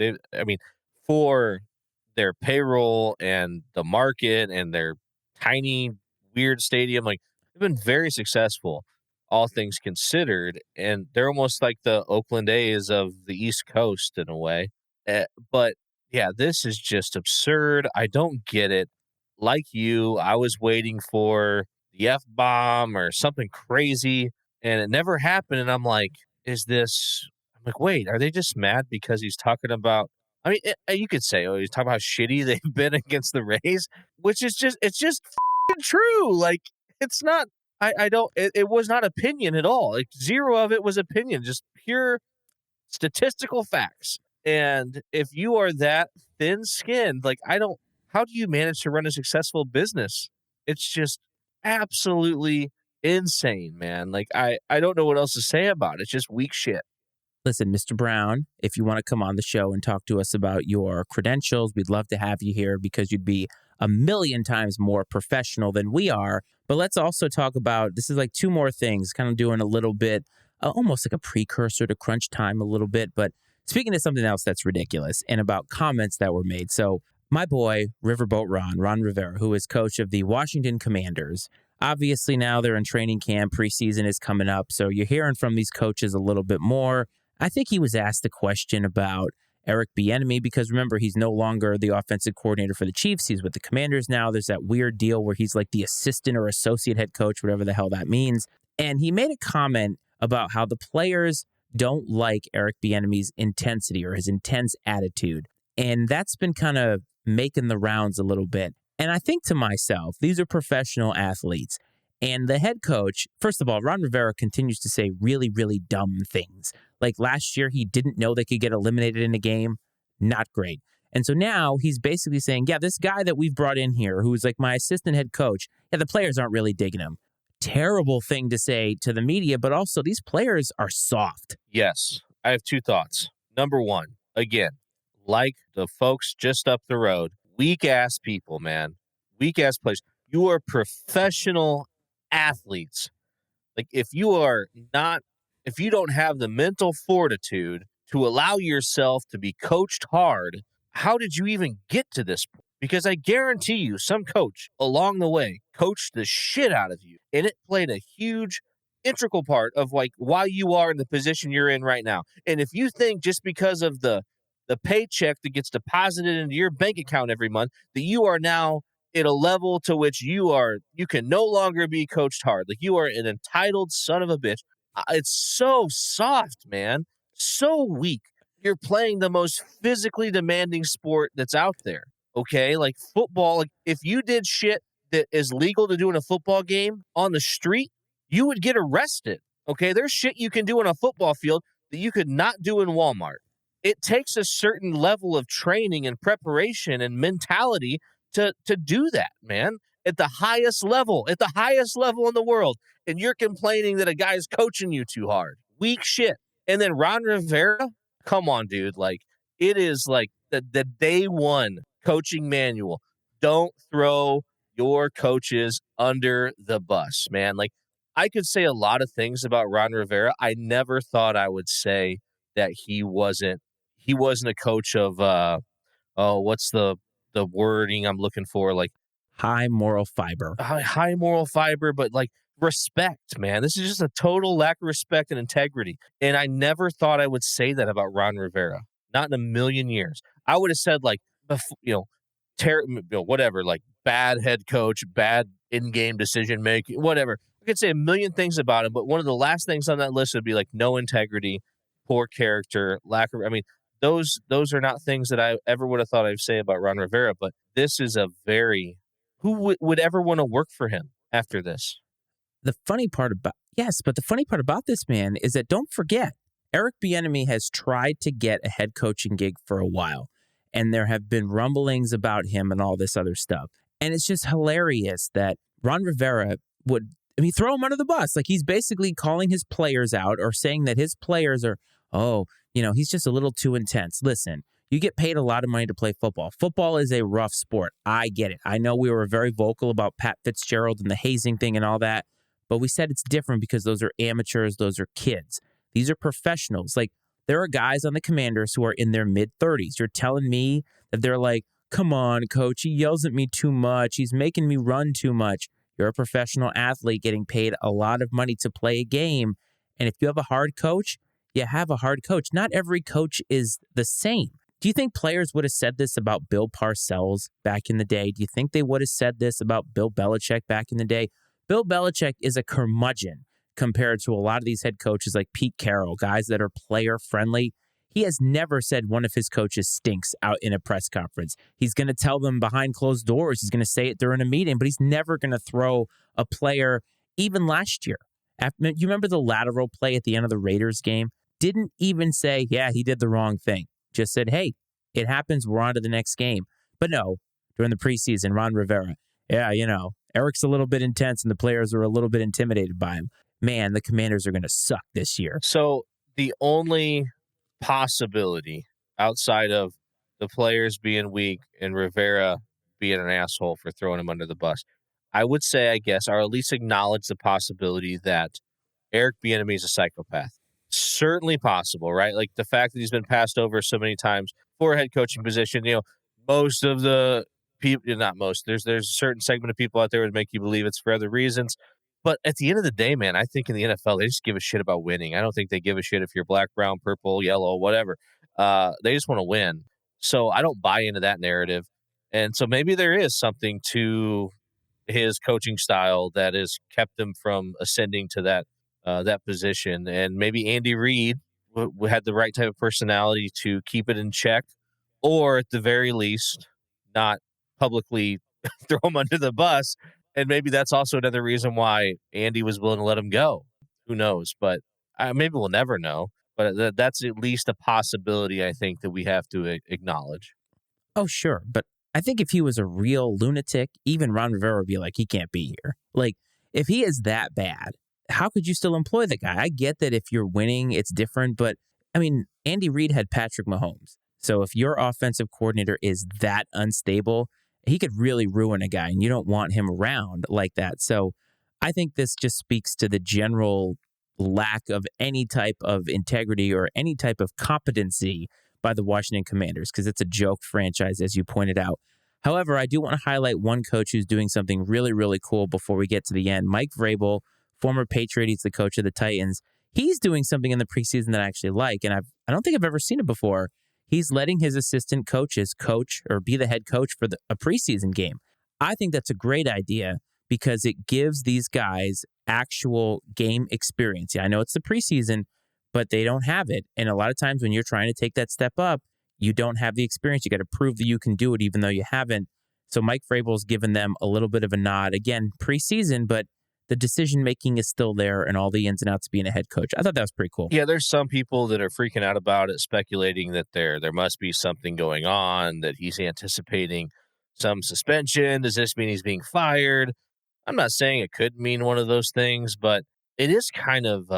for their payroll and the market and their tiny, weird stadium, like, they've been very successful, all things considered. And they're almost like the Oakland A's of the East Coast in a way. But yeah, this is just absurd. I don't get it. Like you, I was waiting for the F-bomb or something crazy, and it never happened. And I'm like, wait, are they just mad because he's talking about, you could say, oh, he's talking about how shitty they've been against the Rays, which is it's just true. Like, it's not, it was not opinion at all. Like, zero of it was opinion, just pure statistical facts. And if you are that thin-skinned, like, how do you manage to run a successful business? It's just absolutely insane, man. Like, I don't know what else to say about it. It's just weak shit. Listen, Mr. Brown, if you want to come on the show and talk to us about your credentials, we'd love to have you here because you'd be a million times more professional than we are. But let's also talk about, this is like two more things, kind of doing a little bit, almost like a precursor to crunch time a little bit. But speaking of something else that's ridiculous and about comments that were made. So my boy, Riverboat Ron Rivera, who is coach of the Washington Commanders, obviously now they're in training camp. Preseason is coming up. So you're hearing from these coaches a little bit more. I think he was asked a question about Eric Bieniemy because remember, he's no longer the offensive coordinator for the Chiefs. He's with the Commanders now. There's that weird deal where he's like the assistant or associate head coach, whatever the hell that means. And he made a comment about how the players don't like Eric Bieniemy's intensity or his intense attitude. And that's been kind of making the rounds a little bit. And I think to myself, these are professional athletes. And the head coach, first of all, Ron Rivera continues to say really, really dumb things. Like last year, he didn't know they could get eliminated in a game. Not great. And so now he's basically saying, yeah, this guy that we've brought in here, who's like my assistant head coach, yeah, the players aren't really digging him. Terrible thing to say to the media, but also these players are soft. Yes, I have two thoughts. Number one, again, like the folks just up the road, weak ass people, man. Weak ass players. You are professional athletes. Like if you don't have the mental fortitude to allow yourself to be coached hard, how did you even get to this point? Because I guarantee you some coach along the way coached the shit out of you, and it played a huge integral part of like why you are in the position you're in right now. And if you think just because of the paycheck that gets deposited into your bank account every month that you are now at a level to which you can no longer be coached hard. Like you are an entitled son of a bitch. It's so soft, man. So weak. You're playing the most physically demanding sport that's out there. Okay? Like football, like if you did shit that is legal to do in a football game on the street, you would get arrested. Okay? There's shit you can do on a football field that you could not do in Walmart. It takes a certain level of training and preparation and mentality to do that, man, at the highest level in the world. And you're complaining that a guy's coaching you too hard. Weak shit. And then Ron Rivera, come on, dude. Like, it is like the day one coaching manual. Don't throw your coaches under the bus, man. Like, I could say a lot of things about Ron Rivera. I never thought I would say that he wasn't a coach of what's the wording I'm looking for? Like High moral fiber. high moral fiber, but like respect, man. This is just a total lack of respect and integrity. And I never thought I would say that about Ron Rivera. Not in a million years. I would have said like, whatever, like bad head coach, bad in-game decision making, whatever. I could say a million things about him, but one of the last things on that list would be like no integrity, poor character, lack of. I mean, those are not things that I ever would have thought I'd say about Ron Rivera. But this is a very who would ever want to work for him after this? The funny part about this, man, is that don't forget, Eric Bieniemy has tried to get a head coaching gig for a while, and there have been rumblings about him and all this other stuff. And it's just hilarious that Ron Rivera would, throw him under the bus. Like he's basically calling his players out or saying that his players are, he's just a little too intense. Listen, you get paid a lot of money to play football. Football is a rough sport. I get it. I know we were very vocal about Pat Fitzgerald and the hazing thing and all that, but we said it's different because those are amateurs. Those are kids. These are professionals. Like there are guys on the Commanders who are in their mid-30s. You're telling me that they're like, come on, coach, he yells at me too much. He's making me run too much. You're a professional athlete getting paid a lot of money to play a game. And if you have a hard coach, you have a hard coach. Not every coach is the same. Do you think players would have said this about Bill Parcells back in the day? Do you think they would have said this about Bill Belichick back in the day? Bill Belichick is a curmudgeon compared to a lot of these head coaches like Pete Carroll, guys that are player friendly. He has never said one of his coaches stinks out in a press conference. He's going to tell them behind closed doors. He's going to say it during a meeting, but he's never going to throw a player, even last year. You remember the lateral play at the end of the Raiders game? Didn't even say, yeah, he did the wrong thing. Just said, hey, it happens. We're on to the next game. But no, during the preseason, Ron Rivera, Eric's a little bit intense and the players are a little bit intimidated by him. Man, the Commanders are going to suck this year. So the only possibility outside of the players being weak and Rivera being an asshole for throwing him under the bus, I would say, I guess, or at least acknowledge the possibility that Eric Bieniemy is a psychopath. Certainly possible, right? Like the fact that he's been passed over so many times for a head coaching position. Most of the people, not most. There's a certain segment of people out there that make you believe it's for other reasons. But at the end of the day, man, I think in the NFL, they just give a shit about winning. I don't think they give a shit if you're black, brown, purple, yellow, whatever. They just want to win. So I don't buy into that narrative. And so maybe there is something to his coaching style that has kept him from ascending to that position. And maybe Andy Reid had the right type of personality to keep it in check, or at the very least, not publicly throw him under the bus. And maybe that's also another reason why Andy was willing to let him go. Who knows? But maybe we'll never know. But that's at least a possibility, I think, that we have to acknowledge. Oh, sure. But I think if he was a real lunatic, even Ron Rivera would be like, he can't be here. Like, if he is that bad, how could you still employ the guy? I get that if you're winning, it's different. But I mean, Andy Reid had Patrick Mahomes. So if your offensive coordinator is that unstable, he could really ruin a guy, and you don't want him around like that. So I think this just speaks to the general lack of any type of integrity or any type of competency by the Washington Commanders, because it's a joke franchise, as you pointed out. However, I do want to highlight one coach who's doing something really, really cool before we get to the end. Mike Vrabel, former Patriot, he's the coach of the Titans. He's doing something in the preseason that I actually like, and I don't think I've ever seen it before. He's letting his assistant coaches coach or be the head coach for a preseason game. I think that's a great idea because it gives these guys actual game experience. Yeah, I know it's the preseason, but they don't have it. And a lot of times when you're trying to take that step up, you don't have the experience. You got to prove that you can do it, even though you haven't. So Mike Vrabel's given them a little bit of a nod. Again, preseason, but the decision-making is still there and all the ins and outs of being a head coach. I thought that was pretty cool. Yeah, there's some people that are freaking out about it, speculating that there must be something going on, that he's anticipating some suspension. Does this mean he's being fired? I'm not saying it could mean one of those things, but it is kind of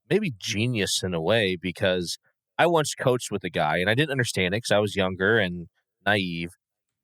maybe genius in a way, because I once coached with a guy, and I didn't understand it because I was younger and naive,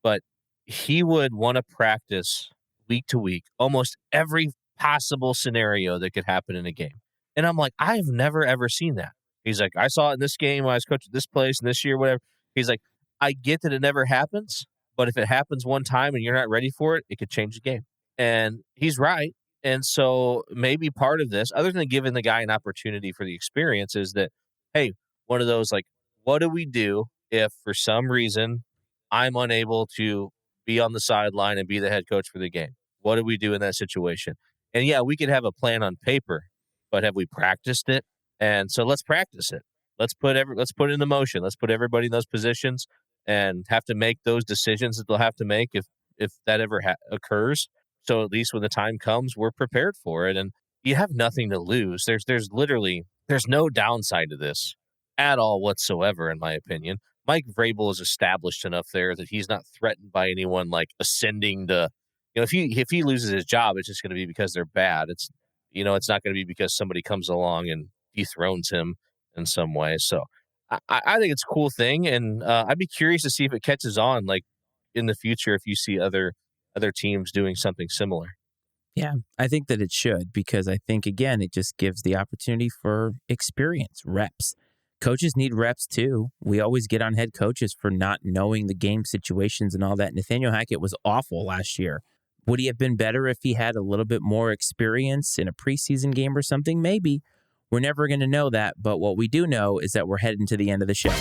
but he would want to practice week to week almost every possible scenario that could happen in a game. And I'm like, I have never, ever seen that. He's like, I saw it in this game when I was coaching this place and this year, whatever. He's like, I get that it never happens, but if it happens one time and you're not ready for it, it could change the game. And he's right. And so maybe part of this, other than giving the guy an opportunity for the experience, is that, hey, one of those, like, what do we do if for some reason I'm unable to be on the sideline and be the head coach for the game? What do we do in that situation? And yeah, we could have a plan on paper, but have we practiced it? And so let's practice it. Let's put it into motion. Let's put everybody in those positions and have to make those decisions that they'll have to make if that ever occurs. So at least when the time comes, we're prepared for it. And you have nothing to lose. There's no downside to this at all whatsoever, in my opinion. Mike Vrabel is established enough there that he's not threatened by anyone like ascending to, if he loses his job, it's just going to be because they're bad. It's not going to be because somebody comes along and dethrones him in some way. So I think it's a cool thing, and I'd be curious to see if it catches on, like in the future, if you see other teams doing something similar. Yeah, I think that it should, because I think, again, it just gives the opportunity for experience, reps. Coaches need reps too. We always get on head coaches for not knowing the game situations and all that. Nathaniel Hackett was awful last year. Would he have been better if he had a little bit more experience in a preseason game or something? Maybe. We're never going to know that, but what we do know is that we're heading to the end of the show.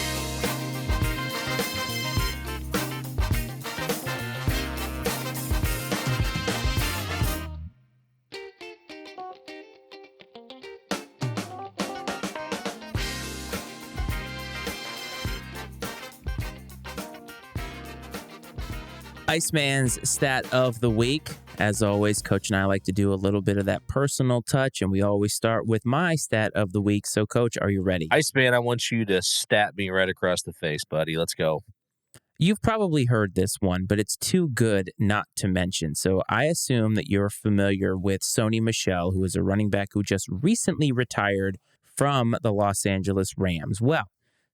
Iceman's stat of the week. As always, Coach and I like to do a little bit of that personal touch, and we always start with my stat of the week. So, Coach, are you ready? Iceman, I want you to stat me right across the face, buddy. Let's go. You've probably heard this one, but it's too good not to mention. So I assume that you're familiar with Sony Michel, who is a running back who just recently retired from the Los Angeles Rams. Well,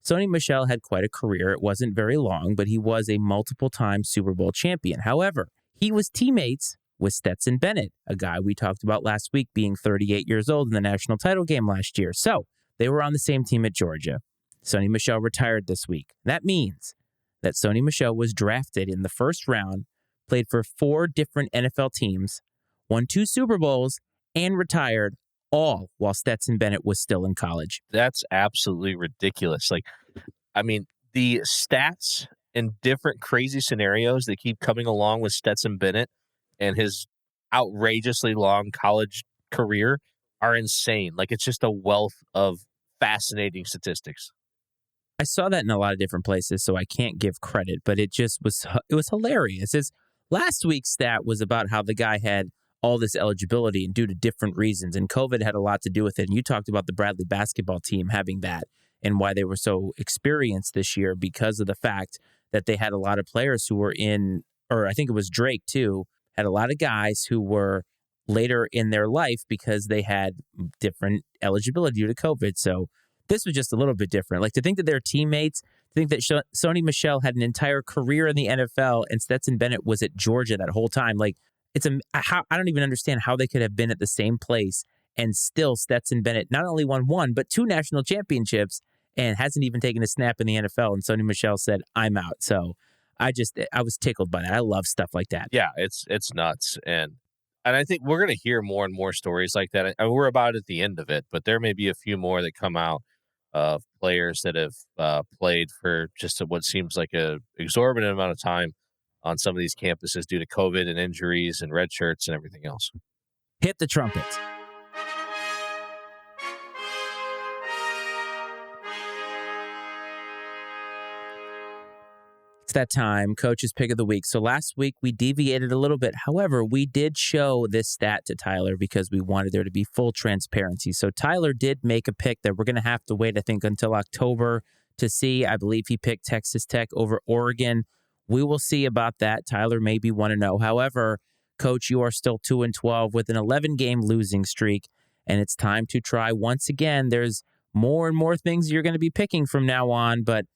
Sony Michel had quite a career. It wasn't very long, but he was a multiple-time Super Bowl champion. However, he was teammates with Stetson Bennett, a guy we talked about last week being 38 years old in the national title game last year. So they were on the same team at Georgia. Sony Michel retired this week. That means that Sony Michel was drafted in the first round, played for 4 different NFL teams, won 2 Super Bowls, and retired, all while Stetson Bennett was still in college. That's absolutely ridiculous. Like, I mean, the stats in different crazy scenarios that keep coming along with Stetson Bennett and his outrageously long college career are insane. Like, it's just a wealth of fascinating statistics. I saw that in a lot of different places, so I can't give credit, but it was hilarious. It's Last week's stat was about how the guy had all this eligibility and due to different reasons, and COVID had a lot to do with it. And you talked about the Bradley basketball team having that and why they were so experienced this year because of the fact that they had a lot of players who were in, or I think it was Drake too, had a lot of guys who were later in their life because they had different eligibility due to COVID. So this was just a little bit different. Like to think that their teammates, to think that Sony Michel had an entire career in the NFL and Stetson Bennett was at Georgia that whole time. Like I don't even understand how they could have been at the same place and still Stetson Bennett not only won one, but 2 national championships and hasn't even taken a snap in the NFL. And Sony Michel said, I'm out. So I was tickled by that. I love stuff like that. Yeah, it's nuts. And I think we're going to hear more and more stories like that. And we're about at the end of it, but there may be a few more that come out of players that have played for just what seems like a exorbitant amount of time on some of these campuses due to COVID and injuries and red shirts and everything else. Hit the trumpets. It's that time, Coach's Pick of the Week. So last week we deviated a little bit. However, we did show this stat to Tyler because we wanted there to be full transparency. So Tyler did make a pick that we're going to have to wait, I think, until October to see. I believe he picked Texas Tech over Oregon. We will see about that. Tyler maybe 1-0. However, Coach, you are still 2-12 with an 11-game losing streak, and it's time to try once again. There's more and more things you're going to be picking from now on, but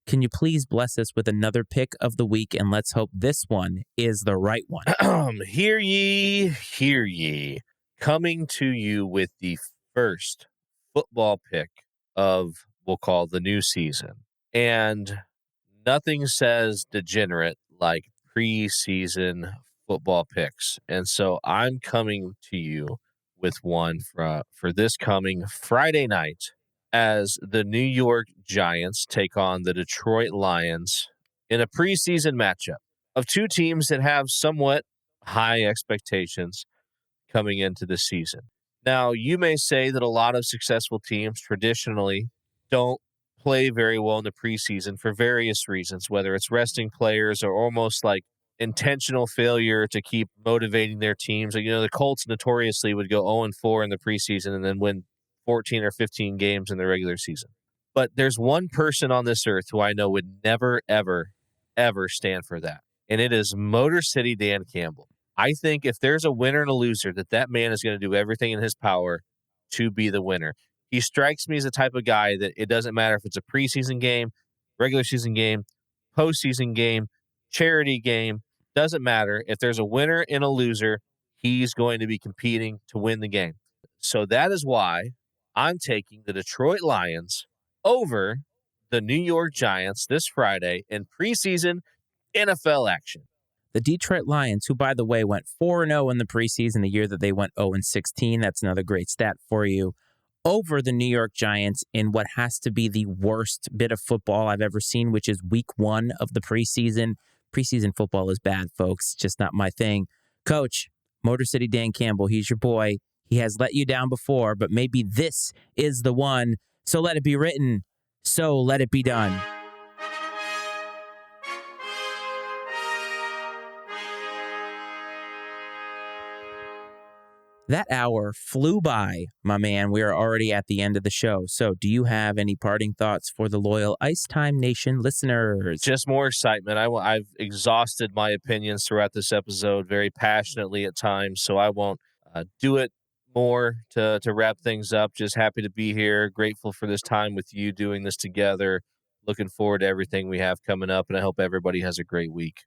can you please bless us with another pick of the week, and let's hope this one is the right one. Hear ye, hear ye. Coming to you with the first football pick of, we'll call the new season. And nothing says degenerate like preseason football picks. And so I'm coming to you with one for this coming Friday night as the New York Giants take on the Detroit Lions in a preseason matchup of two teams that have somewhat high expectations coming into the season. Now, you may say that a lot of successful teams traditionally don't play very well in the preseason for various reasons, whether it's resting players or almost like intentional failure to keep motivating their teams. Like, the Colts notoriously would go 0-4 in the preseason and then win 14 or 15 games in the regular season. But there's one person on this earth who I know would never, ever, ever stand for that. And it is Motor City Dan Campbell. I think if there's a winner and a loser, that man is going to do everything in his power to be the winner. He strikes me as the type of guy that it doesn't matter if it's a preseason game, regular season game, postseason game, charity game, doesn't matter. If there's a winner and a loser, he's going to be competing to win the game. So that is why I'm taking the Detroit Lions over the New York Giants this Friday in preseason NFL action. The Detroit Lions, who, by the way, went 4-0 in the preseason the year that they went 0-16. That's another great stat for you. Over the New York Giants in what has to be the worst bit of football I've ever seen, which is week 1 of the preseason. Preseason football is bad, folks. It's just not my thing. Coach, Motor City Dan Campbell, he's your boy. He has let you down before, but maybe this is the one. So let it be written. So let it be done. That hour flew by, my man. We are already at the end of the show. So do you have any parting thoughts for the loyal Ice Time Nation listeners? Just more excitement. I've exhausted my opinions throughout this episode very passionately at times, so I won't do it more to wrap things up. Just happy to be here. Grateful for this time with you doing this together. Looking forward to everything we have coming up, and I hope everybody has a great week.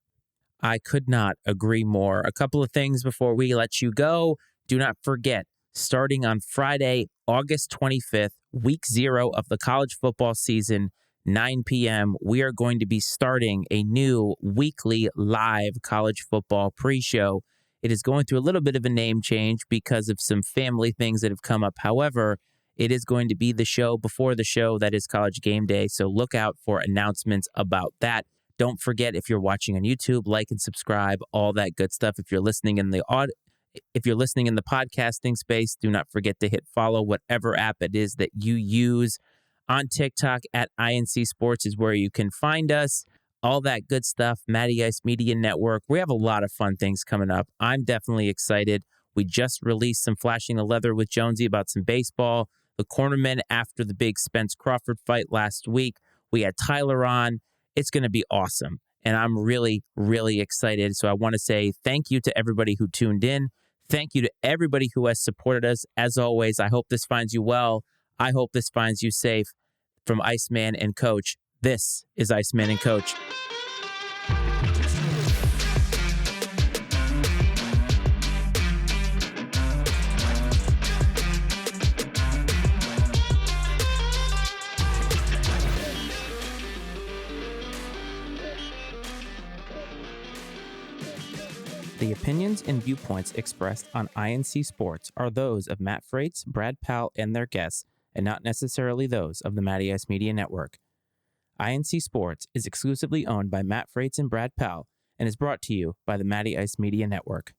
I could not agree more. A couple of things before we let you go. Do not forget, starting on Friday, August 25th, week 0 of the college football season, 9 p.m., we are going to be starting a new weekly live college football pre-show. It is going through a little bit of a name change because of some family things that have come up. However, it is going to be the show before the show that is College Game Day, so look out for announcements about that. Don't forget, if you're watching on YouTube, like and subscribe, all that good stuff. If you're listening in the podcasting space, do not forget to hit follow whatever app it is that you use. On TikTok at I&C Sports is where you can find us. all that good stuff, Matty Ice Media Network. We have a lot of fun things coming up. I'm definitely excited. We just released some Flashing the Leather with Jonesy about some baseball, the cornermen after the big Spence Crawford fight last week. We had Tyler on. It's going to be awesome. And I'm really, really excited. So I want to say thank you to everybody who tuned in. Thank you to everybody who has supported us. As always, I hope this finds you well. I hope this finds you safe. From Iceman and Coach, this is Iceman and Coach. The opinions and viewpoints expressed on I&C Sports are those of Matt Freitz, Brad Powell, and their guests, and not necessarily those of the Matty Ice Media Network. I&C Sports is exclusively owned by Matt Freitz and Brad Powell and is brought to you by the Matty Ice Media Network.